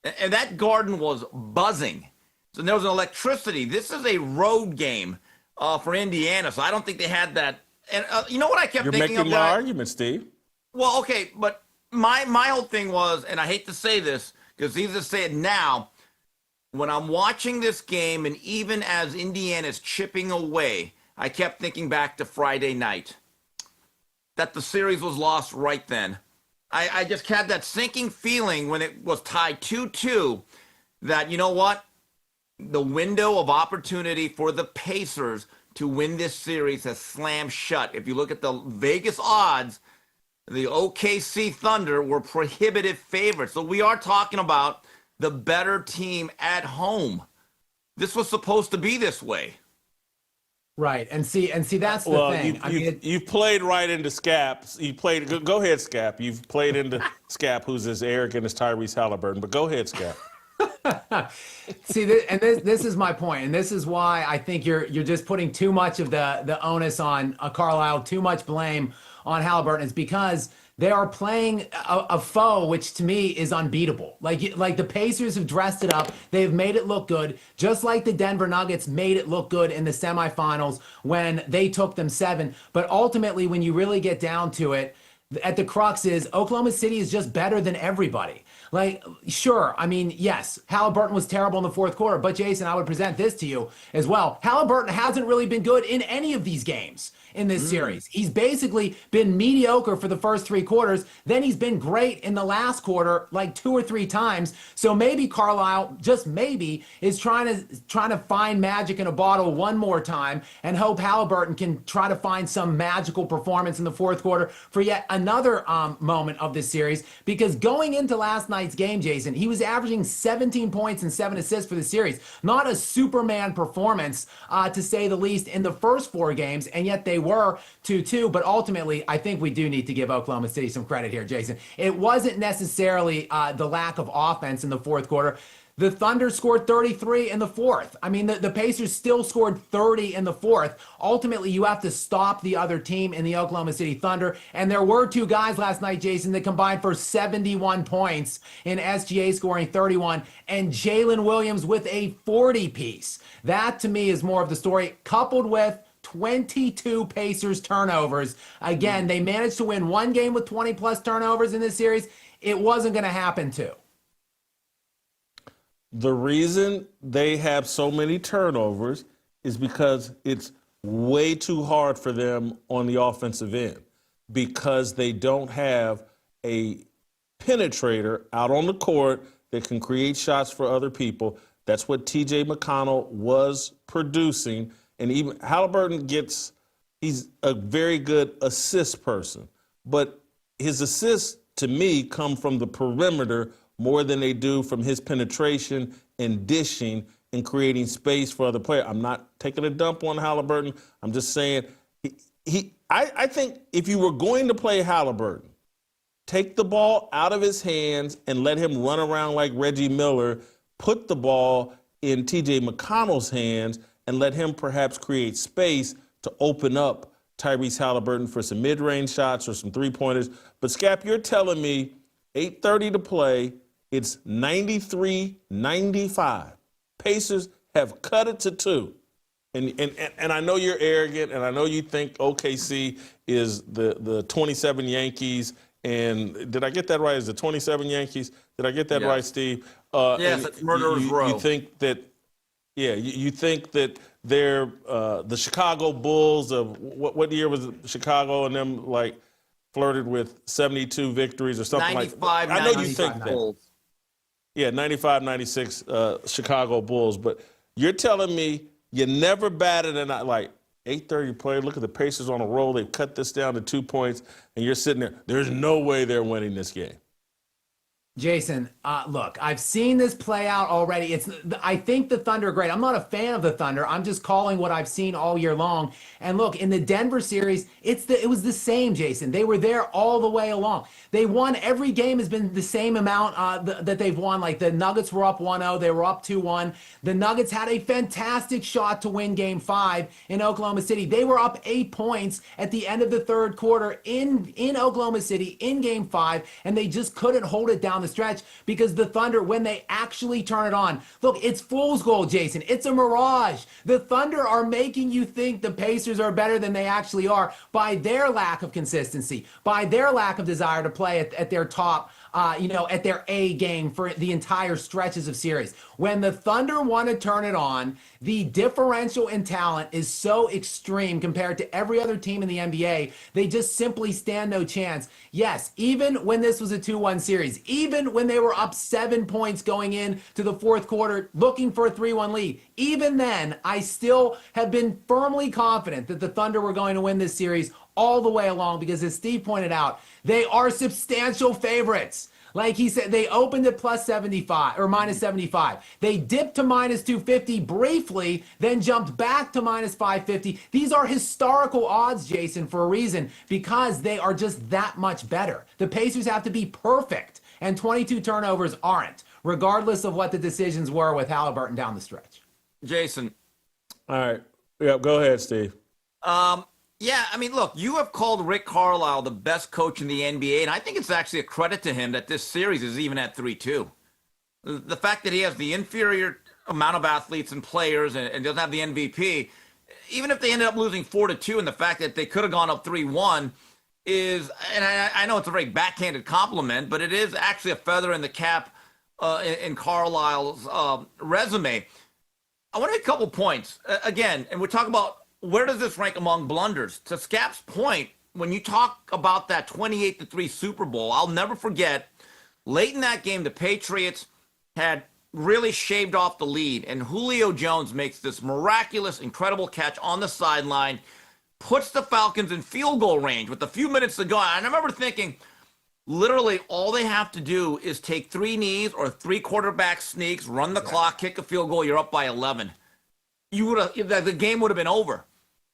[SPEAKER 5] and that garden was buzzing. So there was an electricity. This is a road game for Indiana, so I don't think they had that. And you know what I kept thinking of?
[SPEAKER 1] You're making my argument, Steve.
[SPEAKER 5] Well, okay, but my whole thing was, and I hate to say this, because easy to say it now, when I'm watching this game, and even as Indiana's chipping away, I kept thinking back to Friday night, that the series was lost right then. I just had that sinking feeling when it was tied 2-2 that, you know what? The window of opportunity for the Pacers to win this series has slammed shut. If you look at the Vegas odds, the OKC Thunder were prohibitive favorites. So we are talking about the better team at home. This was supposed to be this way.
[SPEAKER 6] Right, and see that's the thing.
[SPEAKER 1] You've played right into Scap. You played. Go ahead, Scap. You've played into Scap, who's as arrogant as Tyrese Haliburton. But go ahead, Scap.
[SPEAKER 6] See, this is my point, and this is why I think you're just putting too much of the onus on Carlisle, too much blame on Haliburton. It's because they are playing a foe, which to me is unbeatable. Like the Pacers have dressed it up. They've made it look good, just like the Denver Nuggets made it look good in the semifinals when they took them 7. But ultimately, when you really get down to it, at the crux is Oklahoma City is just better than everybody. Like, sure, I mean, yes, Haliburton was terrible in the fourth quarter, but Jason, I would present this to you as well. Haliburton hasn't really been good in any of these games in this series. He's basically been mediocre for the first 3 quarters. Then he's been great in the last quarter, like 2 or 3 times. So maybe Carlisle, just maybe, is trying to find magic in a bottle one more time and hope Haliburton can try to find some magical performance in the fourth quarter for yet another moment of this series. Because going into last night's game, Jason, he was averaging 17 points and 7 assists for the series. Not a Superman performance, to say the least, in the first 4 games, and yet they were 2-2, but ultimately, I think we do need to give Oklahoma City some credit here, Jason. It wasn't necessarily the lack of offense in the fourth quarter. The Thunder scored 33 in the fourth. I mean, the Pacers still scored 30 in the fourth. Ultimately, you have to stop the other team in the Oklahoma City Thunder, and there were 2 guys last night, Jason, that combined for 71 points, in SGA scoring 31, and Jalen Williams with a 40-piece. That, to me, is more of the story, coupled with 22 Pacers turnovers. Again, they managed to win 1 game with 20-plus turnovers in this series. It wasn't going to happen, too.
[SPEAKER 1] The reason they have so many turnovers is because it's way too hard for them on the offensive end, because they don't have a penetrator out on the court that can create shots for other people. That's what TJ McConnell was producing. And even Haliburton he's a very good assist person, but his assists to me come from the perimeter more than they do from his penetration and dishing and creating space for other players. I'm not taking a dump on Haliburton. I'm just saying I think if you were going to play Haliburton, take the ball out of his hands and let him run around like Reggie Miller, put the ball in TJ McConnell's hands, and let him perhaps create space to open up Tyrese Haliburton for some mid-range shots or some three-pointers. But, Scap, you're telling me 8:30 to play, it's 93-95. Pacers have cut it to 2. And I know you're arrogant, and I know you think OKC is the 27 Yankees. And did I get that right? Is the 27 Yankees? Did I get that right, Steve?
[SPEAKER 5] Yes, it's Murderer's Row.
[SPEAKER 1] You think that... Yeah, you think that they're the Chicago Bulls of what year was it? Chicago and them like flirted with 72 victories or something
[SPEAKER 5] 95,
[SPEAKER 1] like that. I know you think
[SPEAKER 5] Bulls.
[SPEAKER 1] that. Yeah, 95, 96 Chicago Bulls. But you're telling me you never batted an like 8:30 play. Look at the Pacers on a roll. They've cut this down to 2 points, and you're sitting there. There's no way they're winning this game.
[SPEAKER 6] Jason, look, I've seen this play out already. I think the Thunder are great. I'm not a fan of the Thunder. I'm just calling what I've seen all year long. And look, in the Denver series, it was the same, Jason. They were there all the way along. They won. Every game has been the same amount that they've won. Like the Nuggets were up 1-0. They were up 2-1. The Nuggets had a fantastic shot to win Game 5 in Oklahoma City. They were up 8 points at the end of the third quarter in Oklahoma City in Game 5, and they just couldn't hold it down the stretch because the Thunder, when they actually turn it on, look, it's fool's gold, Jason. It's a mirage. The Thunder are making you think the Pacers are better than they actually are by their lack of consistency, by their lack of desire to play at their top, at their A game for the entire stretches of series. When the Thunder want to turn it on, the differential in talent is so extreme compared to every other team in the NBA, they just simply stand no chance. Yes, even when this was a 2-1 series, even when they were up 7 points going in to the fourth quarter, looking for a 3-1 lead, even then, I still have been firmly confident that the Thunder were going to win this series all the way along because, as Steve pointed out, they are substantial favorites. Like he said, they opened at plus 75 or minus 75. They dipped to minus 250 briefly, then jumped back to minus 550. These are historical odds, Jason, for a reason, because they are just that much better. The Pacers have to be perfect, and 22 turnovers aren't, regardless of what the decisions were with Haliburton down the stretch.
[SPEAKER 5] Jason.
[SPEAKER 1] All right. Yeah, go ahead, Steve.
[SPEAKER 5] Yeah, I mean, look, you have called Rick Carlisle the best coach in the NBA, and I think it's actually a credit to him that this series is even at 3-2. The fact that he has the inferior amount of athletes and players and doesn't have the MVP, even if they ended up losing 4-2, and the fact that they could have gone up 3-1, is, and I know it's a very backhanded compliment, but it is actually a feather in the cap in Carlisle's resume. I want to make a couple points. Again, and we're talking about where does this rank among blunders? To Scap's point, when you talk about that 28-3 Super Bowl, I'll never forget, late in that game, the Patriots had really shaved off the lead, and Julio Jones makes this miraculous, incredible catch on the sideline, puts the Falcons in field goal range with a few minutes to go. And I remember thinking, literally all they have to do is take 3 knees or 3 quarterback sneaks, run the clock, kick a field goal, you're up by 11. The game would have been over.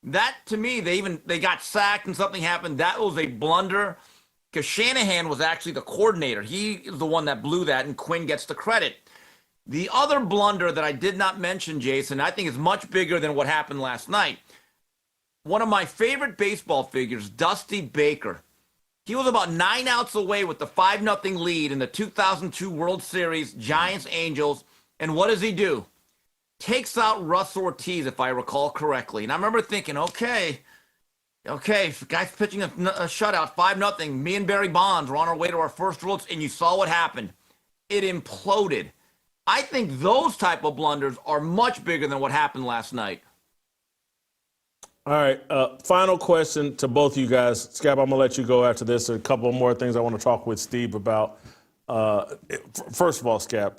[SPEAKER 5] That, to me, they got sacked and something happened. That was a blunder because Shanahan was actually the coordinator. He is the one that blew that, and Quinn gets the credit. The other blunder that I did not mention, Jason, I think is much bigger than what happened last night. One of my favorite baseball figures, Dusty Baker. He was about 9 outs away with the 5-0 lead in the 2002 World Series, Giants-Angels. And what does he do? Takes out Russ Ortiz, if I recall correctly. And I remember thinking, okay, guy's pitching a shutout, 5-0. Me and Barry Bonds were on our way to our first World Series, and you saw what happened. It imploded. I think those type of blunders are much bigger than what happened last night.
[SPEAKER 1] All right, final question to both of you guys. Scap, I'm going to let you go after this. A couple more things I want to talk with Steve about. First of all, Scap,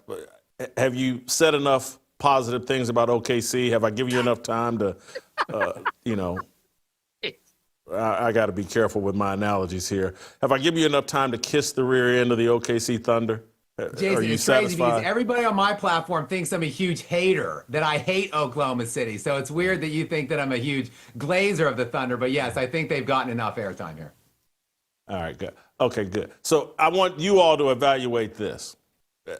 [SPEAKER 1] have you said enough positive things about OKC? Have I given you enough time to, I got to be careful with my analogies here. Have I given you enough time to kiss the rear end of the OKC Thunder?
[SPEAKER 6] Jason,
[SPEAKER 1] Are you
[SPEAKER 6] it's
[SPEAKER 1] satisfied?
[SPEAKER 6] crazy because everybody on my platform thinks I'm a huge hater, that I hate Oklahoma City. So it's weird that you think that I'm a huge glazer of the Thunder. But yes, I think they've gotten enough airtime here.
[SPEAKER 1] All right, good. Okay, good. So I want you all to evaluate this.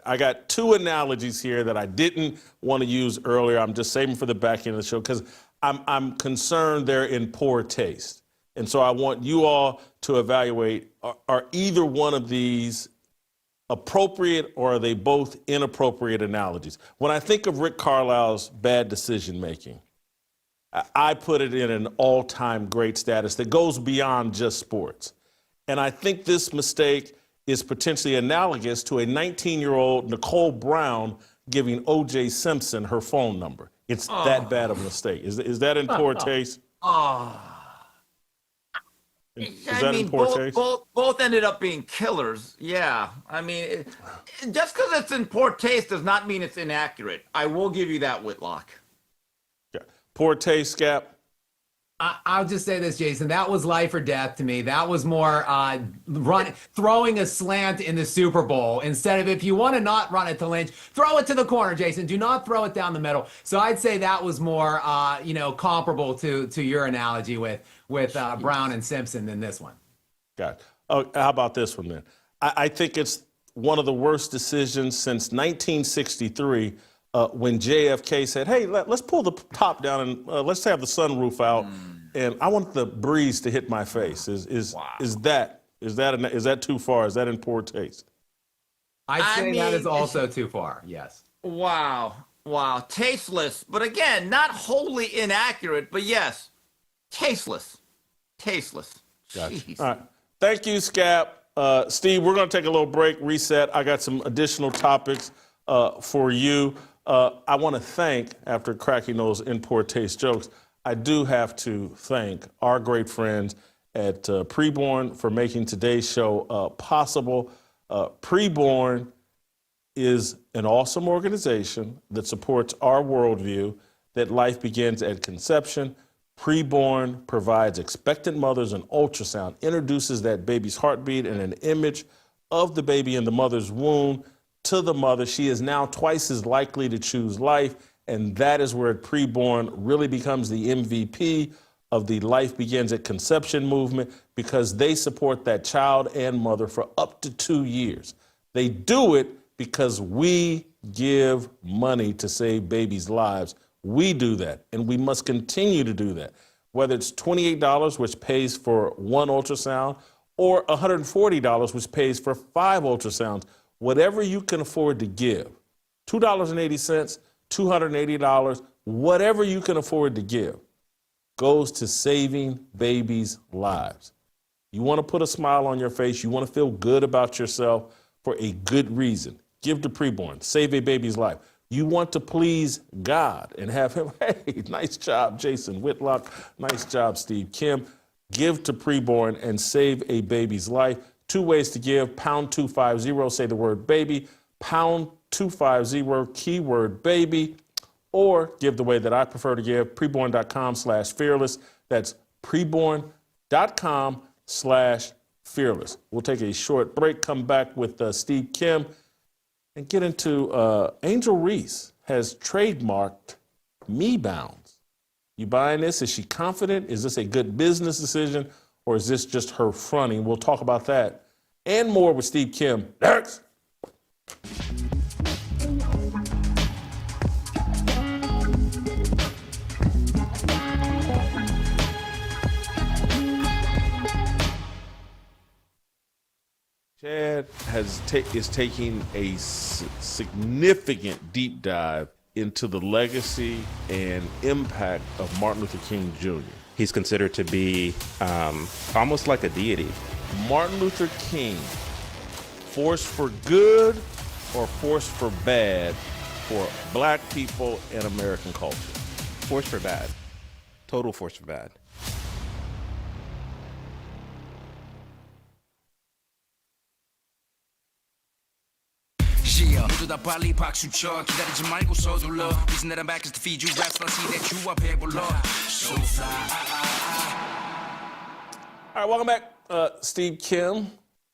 [SPEAKER 1] I got 2 analogies here that I didn't want to use earlier. I'm just saving for the back end of the show because I'm concerned they're in poor taste. And so I want you all to evaluate, are either one of these appropriate or are they both inappropriate analogies? When I think of Rick Carlisle's bad decision making, I put it in an all-time great status that goes beyond just sports. And I think this mistake is potentially analogous to a 19-year-old Nicole Brown giving O.J. Simpson her phone number. It's that bad of a mistake. Is that in poor taste? Is that in poor taste?
[SPEAKER 5] Both ended up being killers. Yeah. I mean, just because it's in poor taste does not mean it's inaccurate. I will give you that, Whitlock.
[SPEAKER 1] Yeah. Poor taste, Scap?
[SPEAKER 6] I'll just say this, Jason. That was life or death to me. That was more throwing a slant in the Super Bowl instead of, if you want to not run it to Lynch, throw it to the corner, Jason. Do not throw it down the middle. So I'd say that was more, comparable to your analogy with Brown and Simpson than this one.
[SPEAKER 1] Got it. Oh, how about this one then? I think it's one of the worst decisions since 1963. When JFK said, hey, let's pull the top down and let's have the sunroof out, and I want the breeze to hit my face. Is that too far? Is that in poor taste?
[SPEAKER 6] I'd say that is also too far, yes.
[SPEAKER 5] Wow. Tasteless. But again, not wholly inaccurate, but yes, tasteless.
[SPEAKER 1] Gotcha.
[SPEAKER 5] Jeez.
[SPEAKER 1] All right. Thank you, Scap. Steve, we're going to take a little break, reset. I got some additional topics for you. I want to thank, after cracking those in poor taste jokes, I do have to thank our great friends at Preborn for making today's show possible. Preborn is an awesome organization that supports our worldview that life begins at conception. Preborn provides expectant mothers an ultrasound, introduces that baby's heartbeat and an image of the baby in the mother's womb to the mother. She is now twice as likely to choose life, and that is where Preborn really becomes the MVP of the Life Begins at Conception movement, because they support that child and mother for up to 2 years. They do it because we give money to save babies' lives. We do that, and we must continue to do that. Whether it's $28, which pays for 1 ultrasound, or $140, which pays for 5 ultrasounds, whatever you can afford to give, $2.80, $280, whatever you can afford to give, goes to saving babies' lives. You want to put a smile on your face. You want to feel good about yourself for a good reason. Give to preborn. Save a baby's life. You want to please God and have him, hey, nice job, Jason Whitlock. Nice job, Steve Kim. Give to preborn and save a baby's life. 2 ways to give. Pound 250, say the word baby. Pound 250, keyword baby. Or give the way that I prefer to give, preborn.com/fearless. That's preborn.com/fearless. We'll take a short break, come back with Steve Kim, and get into Angel Reese has trademarked MeBounds. You buying this? Is she confident? Is this a good business decision? Or is this just her fronting? We'll talk about that and more with Steve Kim next. Chad is taking a significant deep dive into the legacy and impact of Martin Luther King Jr.
[SPEAKER 4] He's considered to be almost like a deity.
[SPEAKER 1] Martin Luther King, force for good or force for bad for black people and American culture?
[SPEAKER 4] Force for bad. Total force for bad.
[SPEAKER 8] 모두 다 빨리 박수 쳐 기다리지 말고 서둘러 Reason that I'm back is to feed you raps I see that you are 배불러 So fly
[SPEAKER 1] All right, welcome back, Steve Kim.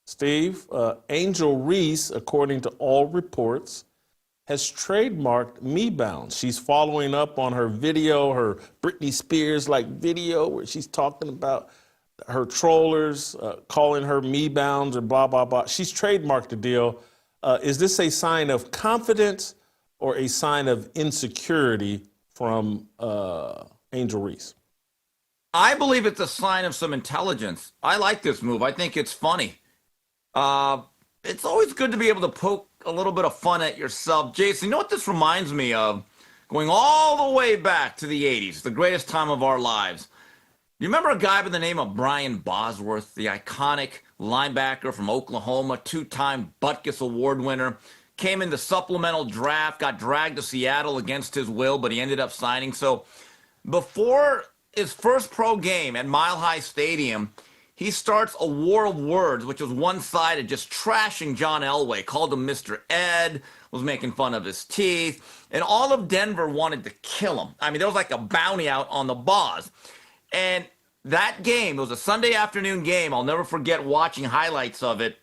[SPEAKER 1] Steve, Angel Reese, according to all reports, has trademarked MeBounds. She's following up on her video, her Britney Spears-like video where she's talking about her trollers, calling her MeBounds or blah, blah, blah. She's trademarked the deal. Is this a sign of confidence or a sign of insecurity from Angel Reese?
[SPEAKER 5] I believe it's a sign of some intelligence. I like this move. I think it's funny. It's always good to be able to poke a little bit of fun at yourself. Jason, you know what this reminds me of? Going all the way back to the 80s, the greatest time of our lives. You remember a guy by the name of Brian Bosworth, the iconic linebacker from Oklahoma, 2-time Butkus Award winner, came in the supplemental draft, got dragged to Seattle against his will, but he ended up signing. So before his first pro game at Mile High Stadium, he starts a war of words, which was one-sided, just trashing John Elway, called him Mr. Ed, was making fun of his teeth, and all of Denver wanted to kill him. I mean, there was like a bounty out on the Boz. And that game, it was a Sunday afternoon game. I'll never forget watching highlights of it.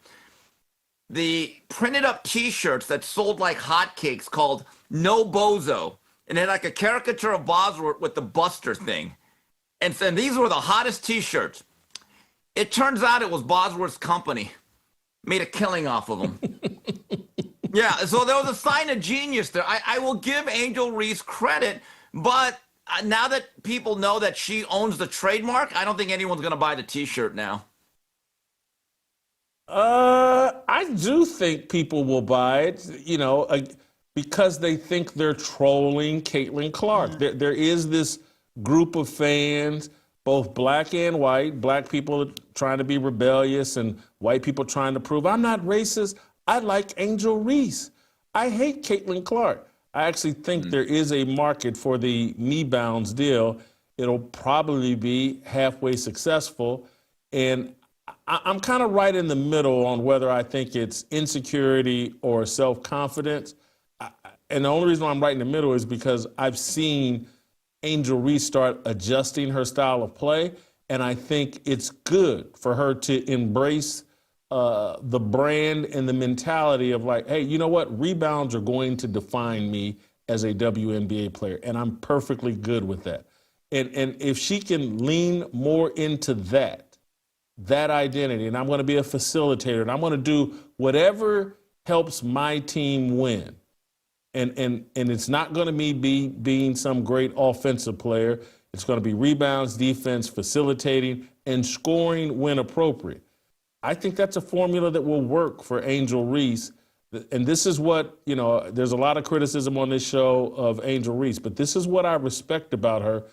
[SPEAKER 5] The printed up T-shirts that sold like hotcakes called No Bozo. And they had like a caricature of Bosworth with the Buster thing. And these were the hottest T-shirts. It turns out it was Bosworth's company. Made a killing off of them. Yeah, so there was a sign of genius there. I will give Angel Reese credit, but now that people know that she owns the trademark, I don't think anyone's going to buy the T-shirt now.
[SPEAKER 1] I do think people will buy it, because they think they're trolling Caitlin Clark. There is this group of fans, both black and white, black people trying to be rebellious and white people trying to prove, I'm not racist. I like Angel Reese. I hate Caitlin Clark. I actually think there is a market for the MeBounds deal. It'll probably be halfway successful. And I'm kind of right in the middle on whether I think it's insecurity or self-confidence. And the only reason I'm right in the middle is because I've seen Angel Reese start adjusting her style of play. And I think it's good for her to embrace the brand and the mentality of like, hey, you know what? Rebounds are going to define me as a WNBA player, and I'm perfectly good with that. And if she can lean more into that identity, and I'm going to be a facilitator, and I'm going to do whatever helps my team win. And it's not going to be being some great offensive player. It's going to be rebounds, defense, facilitating, and scoring when appropriate. I think that's a formula that will work for Angel Reese. And this is what, there's a lot of criticism on this show of Angel Reese, but this is what I respect about her.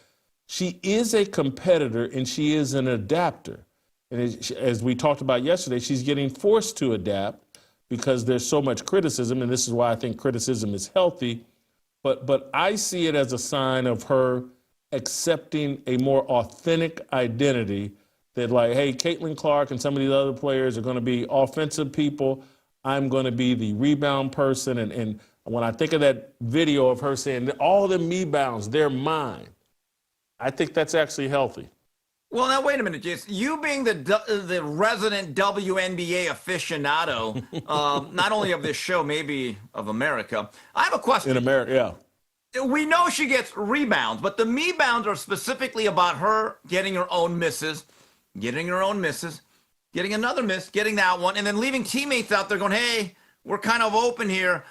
[SPEAKER 1] She is a competitor and she is an adapter. And as we talked about yesterday, she's getting forced to adapt because there's so much criticism, and this is why I think criticism is healthy. But I see it as a sign of her accepting a more authentic identity that, like, hey, Caitlin Clark and some of these other players are going to be offensive people. I'm going to be the rebound person. And when I think of that video of her saying, all the MeBounds, they're mine, I think that's actually healthy.
[SPEAKER 5] Well, now, wait a minute, Jason. You being the resident WNBA aficionado, not only of this show, maybe of America, I have a question.
[SPEAKER 1] In America, yeah.
[SPEAKER 5] We know she gets rebounds, but the MeBounds are specifically about her getting her own misses, getting another miss, getting that one, and then leaving teammates out there going, hey, we're kind of open here.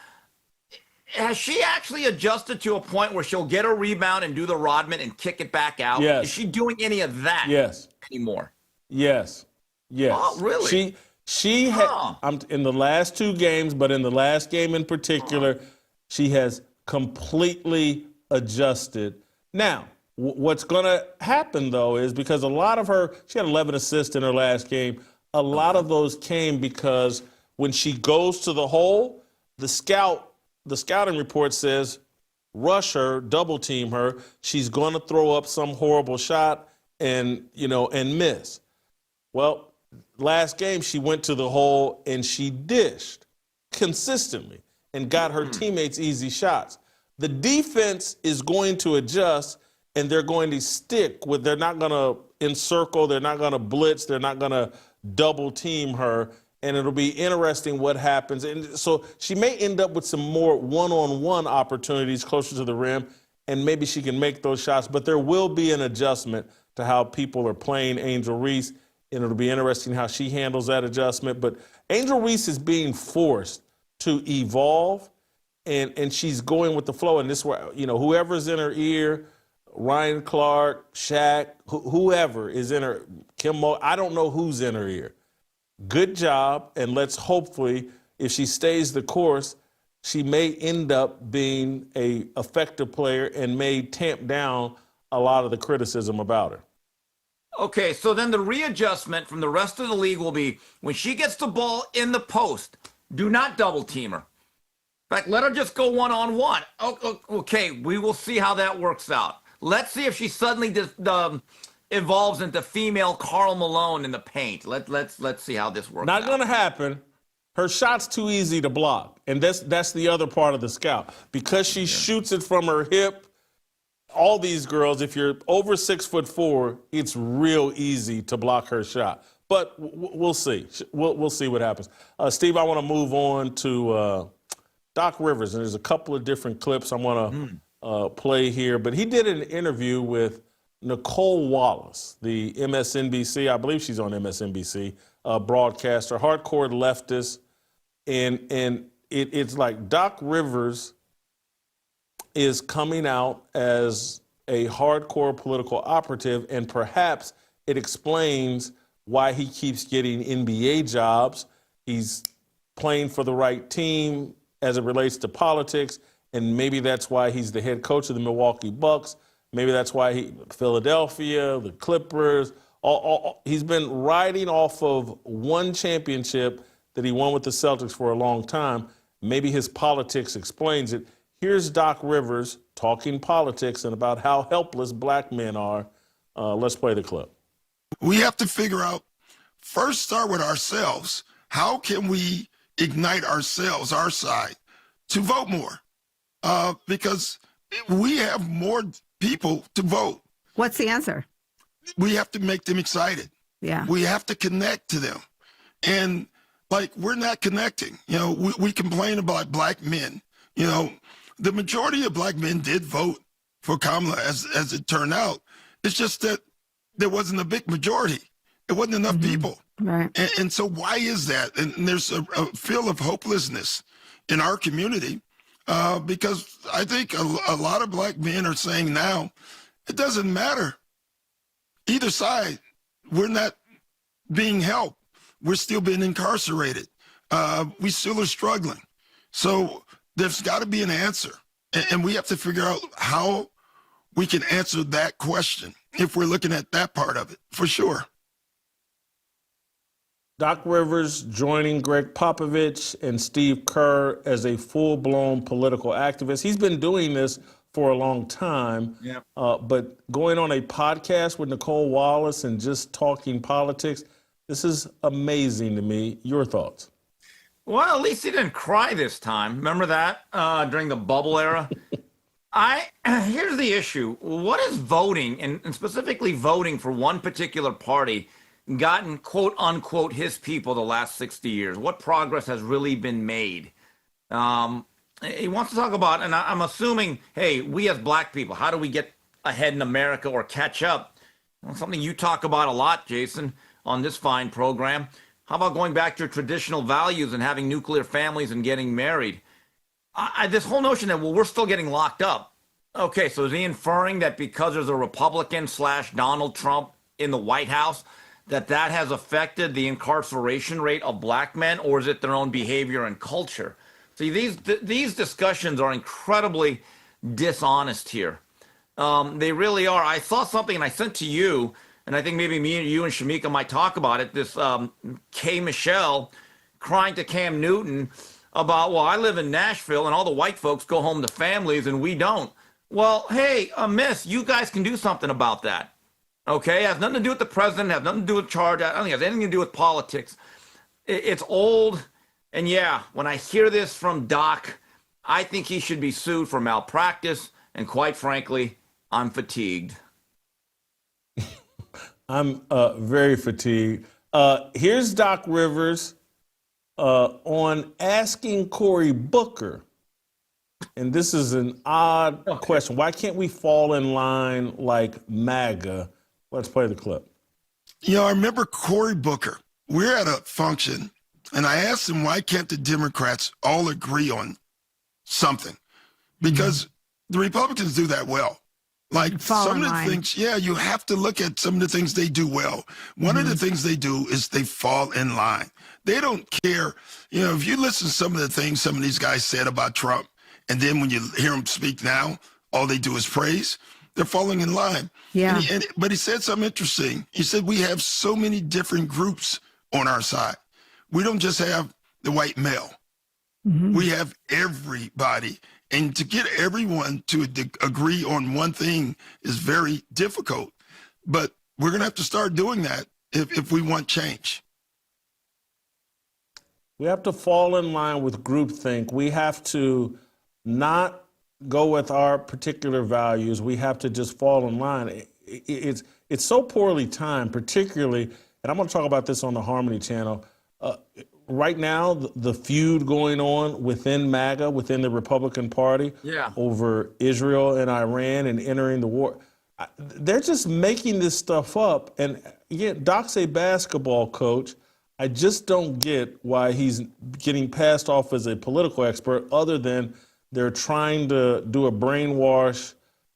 [SPEAKER 5] Has she actually adjusted to a point where she'll get a rebound and do the Rodman and kick it back out?
[SPEAKER 1] Yes.
[SPEAKER 5] Is she doing any of that anymore?
[SPEAKER 1] Yes.
[SPEAKER 5] Oh, really?
[SPEAKER 1] She had, in the last 2 games, but in the last game in particular, she has completely adjusted. Now, what's going to happen, though, is because a lot of she had 11 assists in her last game. A lot of those came because when she goes to the hole, the scouting report says, rush her, double team her. She's going to throw up some horrible shot and miss. Well, last game she went to the hole and she dished consistently and got her teammates easy shots. The defense is going to adjust and they're going to stick with, they're not going to encircle, they're not going to blitz, they're not going to double team her. And it'll be interesting what happens. And so she may end up with some more one-on-one opportunities closer to the rim, and maybe she can make those shots. But there will be an adjustment to how people are playing Angel Reese, and it'll be interesting how she handles that adjustment. But Angel Reese is being forced to evolve, and she's going with the flow. And this is where, whoever's in her ear, Ryan Clark, Shaq, whoever is in her, Kim, I don't know who's in her ear. Good job, and let's hopefully, if she stays the course, she may end up being an effective player and may tamp down a lot of the criticism about her.
[SPEAKER 5] Okay, so then the readjustment from the rest of the league will be when she gets the ball in the post, do not double team her. In fact, let her just go one-on-one. Okay, we will see how that works out. Let's see if she suddenly evolves into female Karl Malone in the paint. Let's see how this works.
[SPEAKER 1] Not going to happen. Her shot's too easy to block, and that's the other part of the scout. Because she shoots it from her hip, all these girls, if you're over 6'4", it's real easy to block her shot. But we'll see. We'll see what happens. Steve, I want to move on to Doc Rivers, and there's a couple of different clips I want to play here. But he did an interview with Nicole Wallace, the MSNBC, I believe she's on MSNBC, broadcaster, hardcore leftist. And it's like Doc Rivers is coming out as a hardcore political operative, and perhaps it explains why he keeps getting NBA jobs. He's playing for the right team as it relates to politics, and maybe that's why he's the head coach of the Milwaukee Bucks. Maybe that's why Philadelphia, the Clippers, he's been riding off of one championship that he won with the Celtics for a long time. Maybe his politics explains it. Here's Doc Rivers talking politics and about how helpless black men are. Let's play the clip.
[SPEAKER 9] We have to figure out, first start with ourselves. How can we ignite ourselves, our side, to vote more? Because we have more people to vote.
[SPEAKER 10] What's the answer?
[SPEAKER 9] We have to make them excited.
[SPEAKER 10] Yeah.
[SPEAKER 9] We have to connect to them. And we're not connecting. We complain about black men. The majority of black men did vote for Kamala as it turned out. It's just that there wasn't a big majority. It wasn't enough people.
[SPEAKER 10] Right.
[SPEAKER 9] And so why is that? And there's a feel of hopelessness in our community because I think a lot of black men are saying now, it doesn't matter. Either side, we're not being helped. We're still being incarcerated. We still are struggling. So there's got to be an answer. And we have to figure out how we can answer that question if we're looking at that part of it, for sure.
[SPEAKER 1] Doc Rivers joining Greg Popovich and Steve Kerr as a full-blown political activist. He's been doing this for a long time, but going on a podcast with Nicole Wallace and just talking politics, this is amazing to me. Your thoughts?
[SPEAKER 5] Well, at least he didn't cry this time. Remember that during the bubble era? Here's the issue. What is voting, and specifically voting for one particular party, gotten, quote unquote, his people the last 60 years? What progress has really been made? He wants to talk about, and I'm assuming, hey, we as black people, how do we get ahead in America or catch up? Well, something you talk about a lot, Jason, on this fine program. How about going back to your traditional values and having nuclear families and getting married? This whole notion that, well, we're still getting locked up. Okay, so is he inferring that because there's a Republican / Donald Trump in the White House, that has affected the incarceration rate of black men, or is it their own behavior and culture? See, these discussions are incredibly dishonest here. They really are. I saw something and I sent to you, and I think maybe you and Shamika might talk about it, this K. Michelle crying to Cam Newton about, well, I live in Nashville and all the white folks go home to families and we don't. Well, hey, miss, you guys can do something about that. Okay? It has nothing to do with the president, has nothing to do with charge. I don't think it has anything to do with politics. It's old. And yeah, when I hear this from Doc, I think he should be sued for malpractice. And quite frankly, I'm fatigued.
[SPEAKER 1] I'm very fatigued. Here's Doc Rivers on asking Cory Booker, and this is an odd question. Why can't we fall in line like MAGA? Let's play the clip.
[SPEAKER 9] You know, I remember Cory Booker. We're at a function, and I asked him, why can't the Democrats all agree on something? Because the Republicans do that well. Like some of the things, you have to look at some of the things they do well. One of the things they do is they fall in line. They don't care. You know, if you listen to some of the things some of these guys said about Trump, and then when you hear them speak now, all they do is praise. They're falling in line. Yeah. But he said something interesting. He said, we have so many different groups on our side. We don't just have the white male. We have everybody. And to get everyone to agree on one thing is very difficult. But we're going to have to start doing that if we want change.
[SPEAKER 1] We have to fall in line with groupthink. We have to not go with our particular values. We have to just fall in line. It's so poorly timed, particularly, and I'm going to talk about this on the Harmony channel. Right now, the feud going on within MAGA, within the Republican Party, over Israel and Iran and entering the war, they're just making this stuff up. And again, Doc's a basketball coach. I just don't get why he's getting passed off as a political expert, other than they're trying to do a brainwash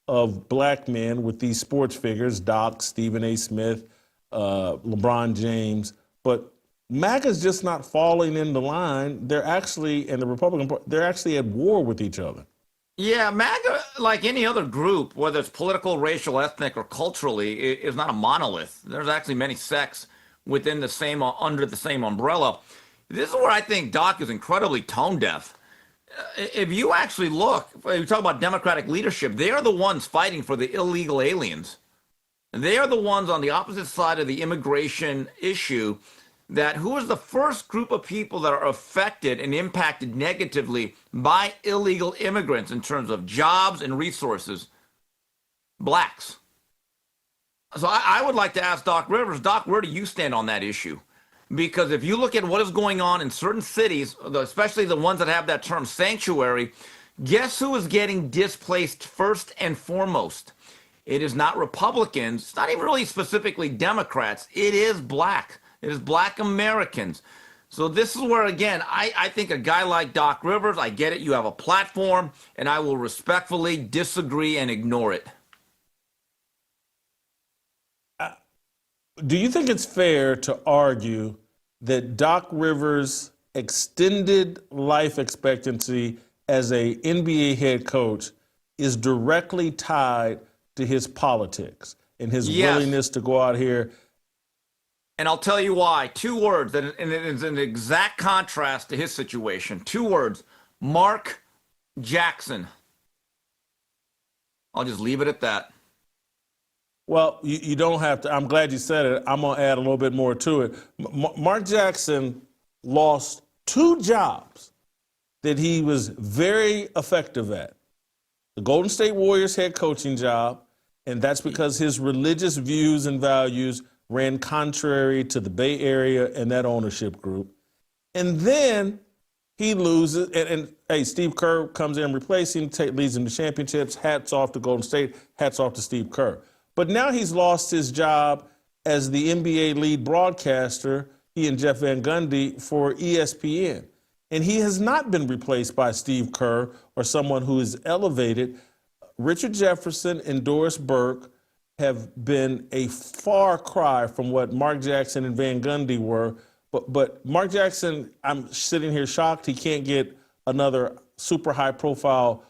[SPEAKER 1] of black men with these sports figures, Doc, Stephen A. Smith, LeBron James. But MAGA's just not falling in the line. They're actually, and the Republican Party, they're actually at war with each other.
[SPEAKER 5] Yeah, MAGA, like any other group, whether it's political, racial, ethnic, or culturally, is not a monolith. There's actually many sects within the same, under the same umbrella. This is where I think Doc is incredibly tone deaf. If you actually look, if you talk about Democratic leadership, they are the ones fighting for the illegal aliens. They are the ones on the opposite side of the immigration issue. That who is the first group of people that are affected and impacted negatively by illegal immigrants in terms of jobs and resources? Blacks. So I would like to ask Doc Rivers, Doc, where do you stand on that issue? Because if you look at what is going on in certain cities, especially the ones that have that term sanctuary, guess who is getting displaced first and foremost? It is not Republicans. It's not even really specifically Democrats. It is black. It is black Americans. So this is where, again, I think a guy like Doc Rivers, I get it, you have a platform, and I will respectfully disagree and ignore it.
[SPEAKER 1] Do you think it's fair to argue that Doc Rivers' extended life expectancy as a NBA head coach is directly tied to his politics and his willingness to go out here?
[SPEAKER 5] And I'll tell you why. 2 words, and it is an exact contrast to his situation. 2 words, Mark Jackson. I'll just leave it at that.
[SPEAKER 1] Well, you don't have to. I'm glad you said it. I'm going to add a little bit more to it. Mark Jackson lost 2 jobs that he was very effective at. The Golden State Warriors head coaching job, and that's because his religious views and values ran contrary to the Bay Area and that ownership group. And then he loses, and hey, Steve Kerr comes in, replacing him, leads him to championships. Hats off to Golden State, hats off to Steve Kerr. But now he's lost his job as the NBA lead broadcaster, he and Jeff Van Gundy, for ESPN. And he has not been replaced by Steve Kerr or someone who is elevated. Richard Jefferson and Doris Burke have been a far cry from what Mark Jackson and Van Gundy were. But Mark Jackson, I'm sitting here shocked he can't get another super high-profile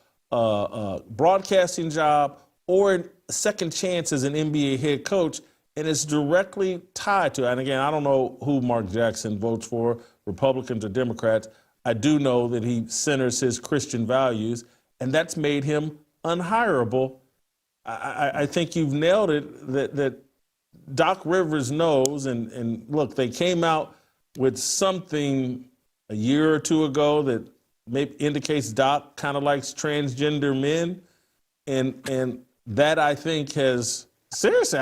[SPEAKER 1] broadcasting job or a second chance as an NBA head coach, and it's directly tied to, and again, I don't know who Mark Jackson votes for, Republicans or Democrats. I do know that he centers his Christian values, and that's made him unhireable. I think you've nailed it, that Doc Rivers knows, and look, they came out with something a year or 2 ago that maybe indicates Doc kind of likes transgender men, and that I think has, seriously,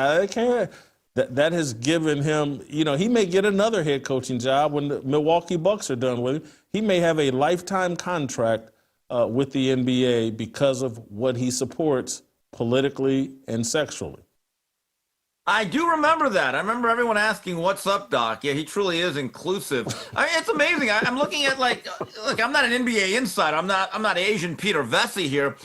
[SPEAKER 1] that has given him, he may get another head coaching job when the Milwaukee Bucks are done with him. He may have a lifetime contract with the NBA because of what he supports politically and sexually.
[SPEAKER 5] I do remember that. I remember everyone asking, "What's up, Doc?" Yeah, he truly is inclusive. I mean, it's amazing. I'm looking at look, I'm not an NBA insider. I'm not Asian Peter Vesey here,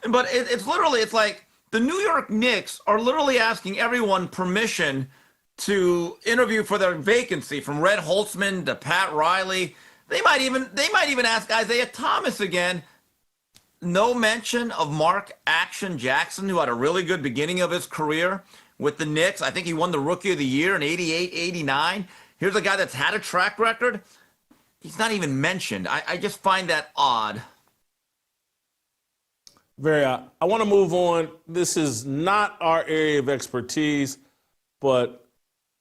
[SPEAKER 5] but it's literally, it's like the New York Knicks are literally asking everyone permission to interview for their vacancy, from Red Holtzman to Pat Riley. They might even ask Isaiah Thomas again. No mention of Mark Action Jackson, who had a really good beginning of his career with the Knicks. I think he won the Rookie of the Year in 88, 89. Here's a guy that's had a track record. He's not even mentioned. I just find that odd.
[SPEAKER 1] Very odd. I want to move on. This is not our area of expertise, but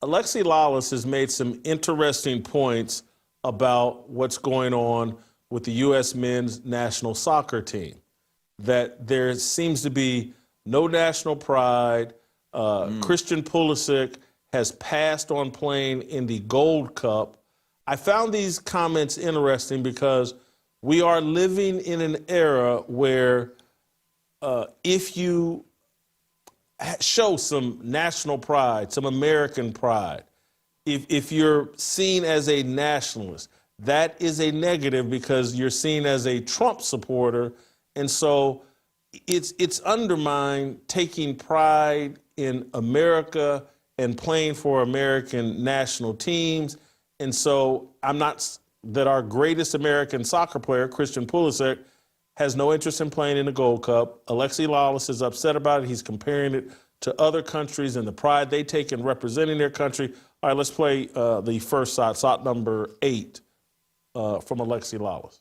[SPEAKER 1] Alexi Lalas has made some interesting points about what's going on with the U.S. men's national soccer team, that there seems to be no national pride. Christian Pulisic has passed on playing in the Gold Cup. I found these comments interesting because we are living in an era where if you show some national pride, some American pride, if you're seen as a nationalist, that is a negative because you're seen as a Trump supporter. And so it's undermined taking pride in America and playing for American national teams. And so I'm not that our greatest American soccer player, Christian Pulisic, has no interest in playing in the Gold Cup. Alexi Lalas is upset about it. He's comparing it to other countries and the pride they take in representing their country. All right, let's play the first shot number 8 from Alexi Lalas.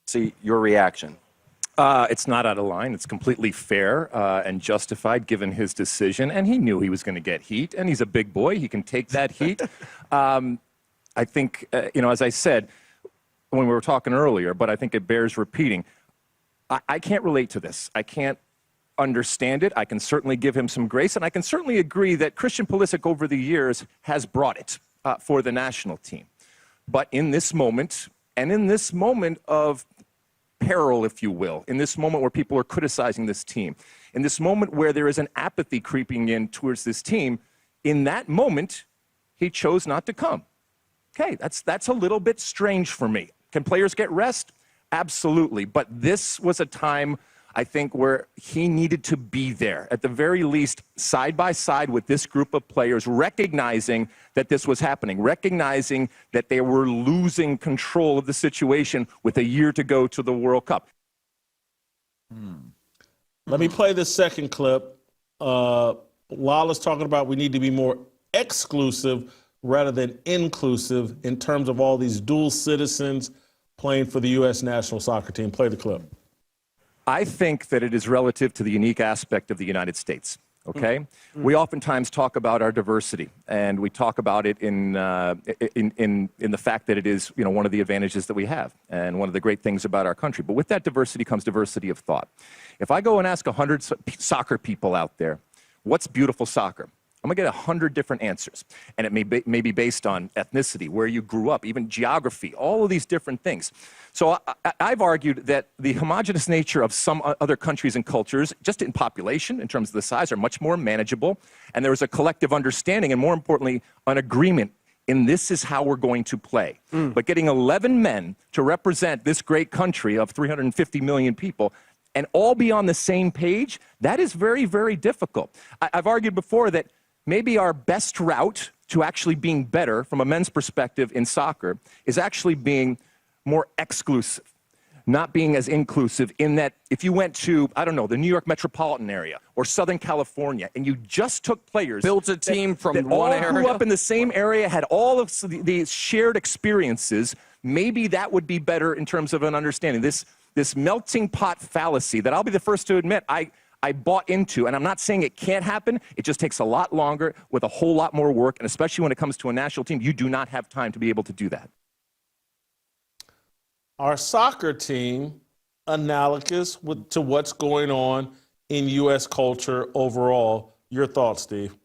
[SPEAKER 10] See your reaction. It's not out of line. It's completely fair and justified given his decision. And he knew he was going to get heat. And he's a big boy. He can take that heat. I think, as I said when we were talking earlier, but I think it bears repeating. I can't relate to this. I can't understand it. I can certainly give him some grace. And I can certainly agree that Christian Pulisic over the years has brought it for the national team. But in this moment, and in this moment of peril, if you will, in this moment where people are criticizing this team, in this moment where there is an apathy creeping in towards this team, in that moment, he chose not to come. Okay, that's a little bit strange for me. Can players get rest? Absolutely. But this was a time, I think, where he needed to be there, at the very least, side by side with this group of players, recognizing that this was happening, recognizing that they were losing control of the situation with a year to go to the World Cup.
[SPEAKER 1] Let me play the second clip. Lala's talking about we need to be more exclusive rather than inclusive in terms of all these dual citizens playing for the U.S. national soccer team? Play the clip.
[SPEAKER 10] I think that it is relative to the unique aspect of the United States. Okay, we oftentimes talk about our diversity, and we talk about it in the fact that it is, one of the advantages that we have, and one of the great things about our country. But with that diversity comes diversity of thought. If I go and ask 100 soccer people out there, what's beautiful soccer? I'm going to get 100 different answers, and it may be based on ethnicity, where you grew up, even geography, all of these different things. So I've argued that the homogenous nature of some other countries and cultures, just in population, in terms of the size, are much more manageable, and there is a collective understanding, and more importantly, an agreement in this is how we're going to play. But getting 11 men to represent this great country of 350 million people, and all be on the same page, that is very, very difficult. I've argued before that maybe our best route to actually being better from a men's perspective in soccer is actually being more exclusive, not being as inclusive, in that if you went to, I don't know, the New York metropolitan area or Southern California, and you just took players,
[SPEAKER 11] built a team from
[SPEAKER 10] that
[SPEAKER 11] one
[SPEAKER 10] all
[SPEAKER 11] area,
[SPEAKER 10] grew up in the same area, had all of these shared experiences, maybe that would be better in terms of an understanding. This melting pot fallacy that I'll be the first to admit I bought into, and I'm not saying it can't happen, it just takes a lot longer with a whole lot more work, and especially when it comes to a national team, you do not have time to be able to do that.
[SPEAKER 1] Our soccer team analogous to what's going on in U.S. culture overall? Your thoughts, Steve?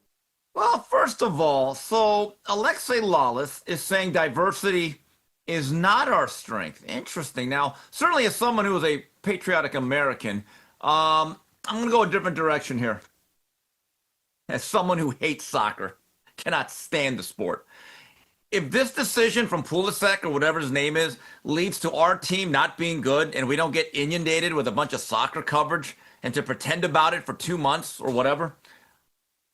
[SPEAKER 5] Well, first of all, so Alexi Lalas is saying diversity is not our strength. Interesting. Now, certainly as someone who is a patriotic American, I'm going to go a different direction here. As someone who hates soccer, cannot stand the sport. If this decision from Pulisic or whatever his name is leads to our team not being good and we don't get inundated with a bunch of soccer coverage and to pretend about it for 2 months or whatever,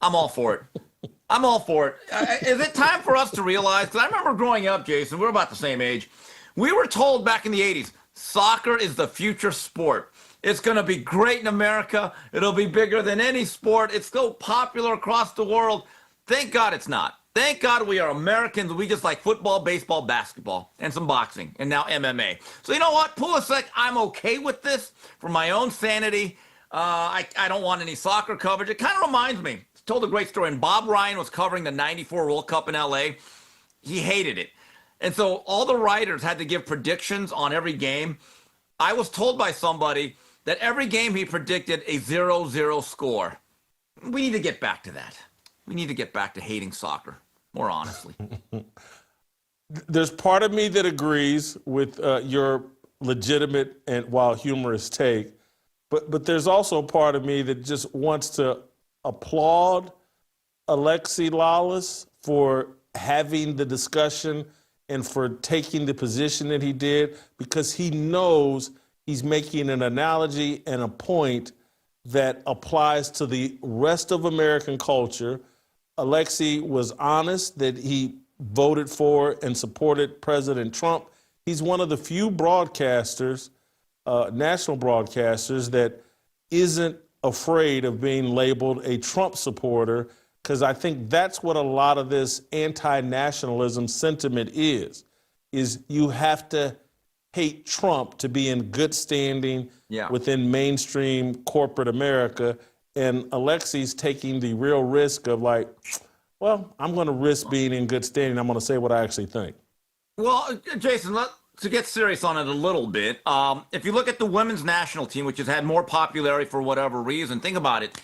[SPEAKER 5] I'm all for it. I'm all for it. Is it time for us to realize, because I remember growing up, Jason, we're about the same age, we were told back in the 80s, soccer is the future sport. It's going to be great in America. It'll be bigger than any sport. It's so popular across the world. Thank God it's not. Thank God we are Americans. We just like football, baseball, basketball, and some boxing, and now MMA. So you know what, Pulisic, I'm okay with this for my own sanity. I don't want any soccer coverage. It kind of reminds me, told a great story, and Bob Ryan was covering the 94 World Cup in LA. He hated it. And so all the writers had to give predictions on every game. I was told by somebody that every game he predicted a 0-0 score. We need to get back to that. We need to get back to hating soccer, more honestly.
[SPEAKER 1] There's part of me that agrees with your legitimate and while humorous take, but there's also part of me that just wants to applaud Alexi Lalas for having the discussion and for taking the position that he did, because he knows he's making an analogy and a point that applies to the rest of American culture. Alexi was honest that he voted for and supported President Trump. He's one of the few broadcasters, national broadcasters, that isn't afraid of being labeled a Trump supporter, because I think that's what a lot of this anti-nationalism sentiment is you have to hate Trump to be in good standing within mainstream corporate America. And Alexi's taking the real risk of like, well, I'm going to risk being in good standing. I'm going to say what I actually think.
[SPEAKER 5] Well, Jason, to get serious on it a little bit, if you look at the women's national team, which has had more popularity for whatever reason, think about it.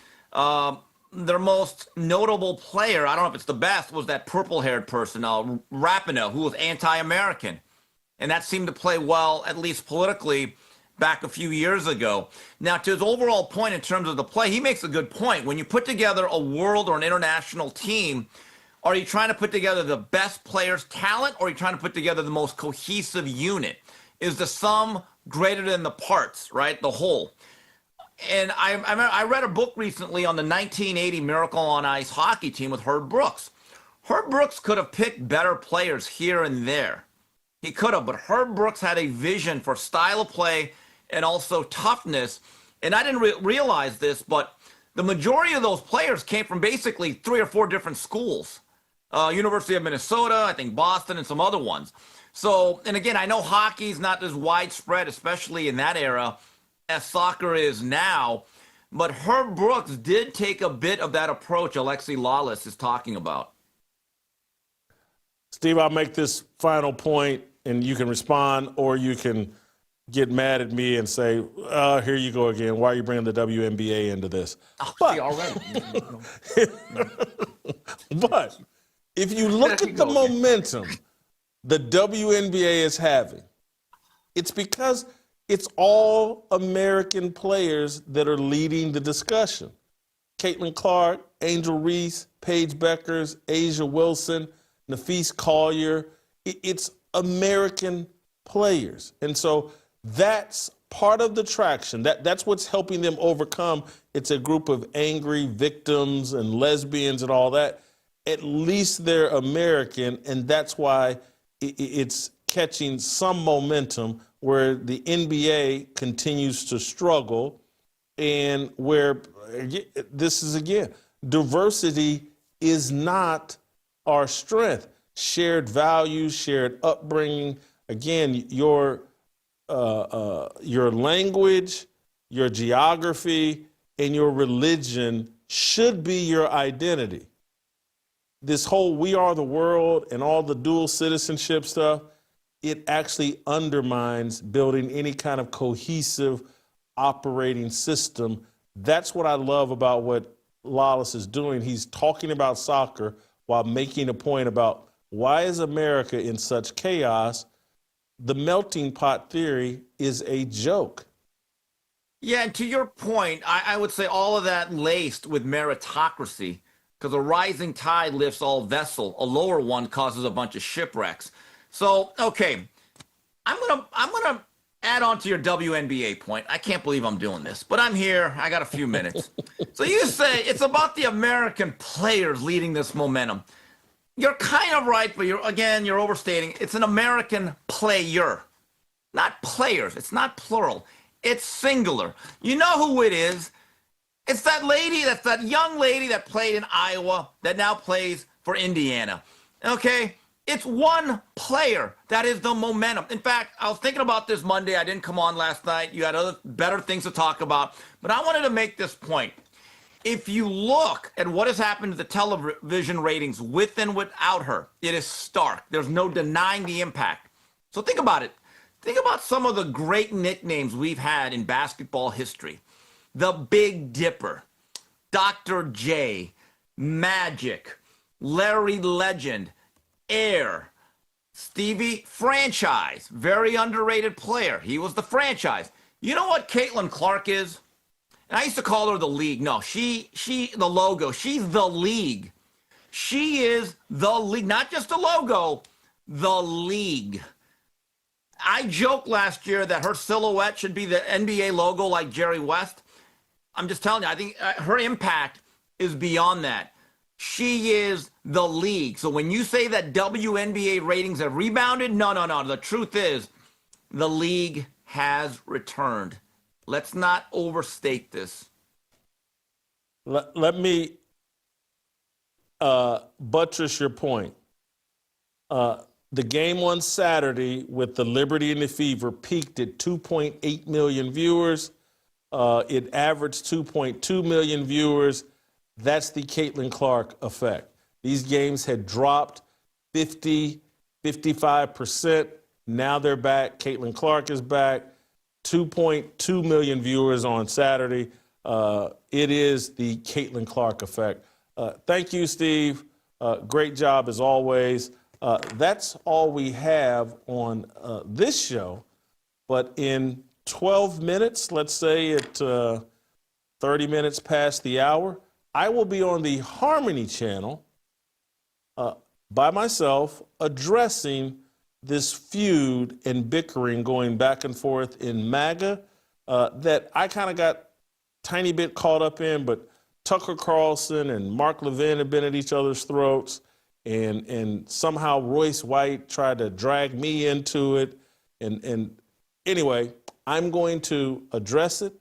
[SPEAKER 5] Their most notable player, I don't know if it's the best, was that purple-haired person, Rapinoe, who was anti-American. And that seemed to play well, at least politically, back a few years ago. Now, to his overall point in terms of the play, he makes a good point. When you put together a world or an international team, are you trying to put together the best players' talent, or are you trying to put together the most cohesive unit? Is the sum greater than the parts, right? The whole. And I read a book recently on the 1980 Miracle on Ice hockey team with Herb Brooks. Herb Brooks could have picked better players here and there. He could have, but Herb Brooks had a vision for style of play and also toughness. And I didn't realize this, but the majority of those players came from basically 3 or 4 different schools. University of Minnesota, I think Boston, and some other ones. So, and again, I know hockey's not as widespread, especially in that era, as soccer is now. But Herb Brooks did take a bit of that approach Alexi Lalas is talking about.
[SPEAKER 1] Steve, I'll make this final point, and you can respond, or you can get mad at me and say, here you go again. Why are you bringing the WNBA into this?
[SPEAKER 5] Oh,
[SPEAKER 1] but,
[SPEAKER 5] see, already.
[SPEAKER 1] But if you look at the momentum the WNBA is having, it's because it's all American players that are leading the discussion. Caitlin Clark, Angel Reese, Paige Beckers, Asia Wilson, Nafise Collier. It's American players. And so that's part of the traction. That's what's helping them overcome. It's a group of angry victims and lesbians and all that. At least they're American, and that's why it's catching some momentum where the NBA continues to struggle, and where this is, again, diversity is not our strength. Shared values, shared upbringing. Again, your language, your geography, and your religion should be your identity. This whole we are the world and all the dual citizenship stuff, it actually undermines building any kind of cohesive operating system. That's what I love about what Lalas is doing. He's talking about soccer while making a point about why is America in such chaos. The melting pot theory is a joke.
[SPEAKER 5] Yeah, and to your point, I would say all of that laced with meritocracy, because a rising tide lifts all vessel, a lower one causes a bunch of shipwrecks. So, okay, I'm gonna add on to your WNBA point. I can't believe I'm doing this, but I'm here. I got a few minutes. So you say it's about the American players leading this momentum. You're kind of right, but you're overstating. It's an American player, not players. It's not plural. It's singular. You know who it is? It's that lady, that's that young lady that played in Iowa that now plays for Indiana. Okay? It's one player that is the momentum. In fact, I was thinking about this Monday. I didn't come on last night. You had other better things to talk about. But I wanted to make this point. If you look at what has happened to the television ratings with and without her, it is stark. There's no denying the impact. So think about it. Think about some of the great nicknames we've had in basketball history. The Big Dipper, Dr. J, Magic, Larry Legend, Air, Stevie Franchise, very underrated player. He was the franchise. You know what Caitlin Clark is? And I used to call her the league. No, she the logo. She's the league. She is the league, not just the logo, the league. I joked last year that her silhouette should be the NBA logo like Jerry West. I'm just telling you, I think her impact is beyond that. She is the league. So when you say that WNBA ratings have rebounded, no. The truth is the league has returned. Let's not overstate this.
[SPEAKER 1] Let me buttress your point. The game on Saturday with the Liberty and the Fever peaked at 2.8 million viewers. It averaged 2.2 million viewers. That's the Caitlin Clark effect. These games had dropped 50, 55%. Now they're back. Caitlin Clark is back. 2.2 million viewers on Saturday. It is the Caitlin Clark effect. Thank you, Steve. Great job as always. That's all we have on this show. But in 12 minutes, let's say at 30 minutes past the hour, I will be on the Harmony channel by myself addressing this feud and bickering going back and forth in MAGA that I kind of got a tiny bit caught up in, but Tucker Carlson and Mark Levin have been at each other's throats, and somehow Royce White tried to drag me into it. And anyway, I'm going to address it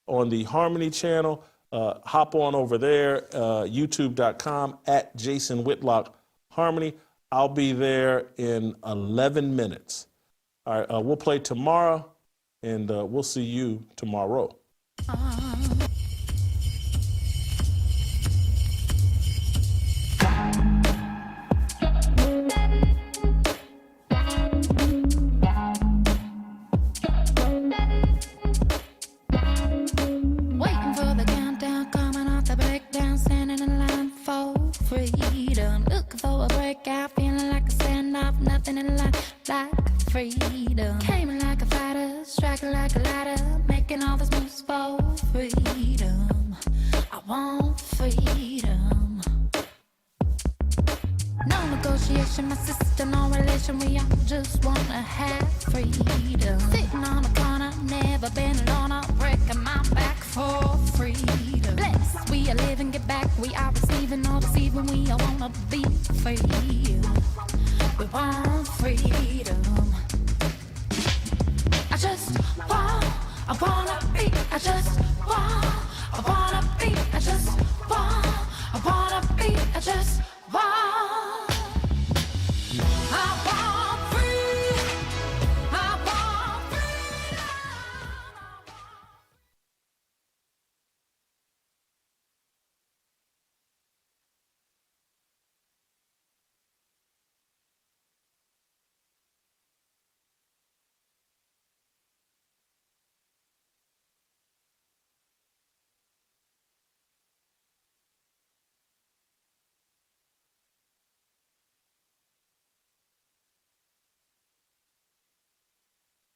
[SPEAKER 1] on the Harmony channel. Hop on over there, youtube.com @Jason Whitlock Harmony. I'll be there in 11 minutes. All right, we'll play tomorrow, and we'll see you tomorrow.
[SPEAKER 11] Waiting for the countdown, coming off the breakdown, standing in line for freedom. Looking for a breakout, feeling like a standout, nothing in life like freedom. Came like a fighter, striking like a ladder, making all those moves for freedom. I want freedom. No negotiation, my sister, no relation. We all just wanna have freedom. Sitting on a corner, never been alone. I'm breaking my back for freedom. Blessed, we are living, get back. We are receiving, all deceiving. We all wanna be free. We want freedom. I just want, I wanna be. I just want, I wanna be. I just want, I wanna be. I just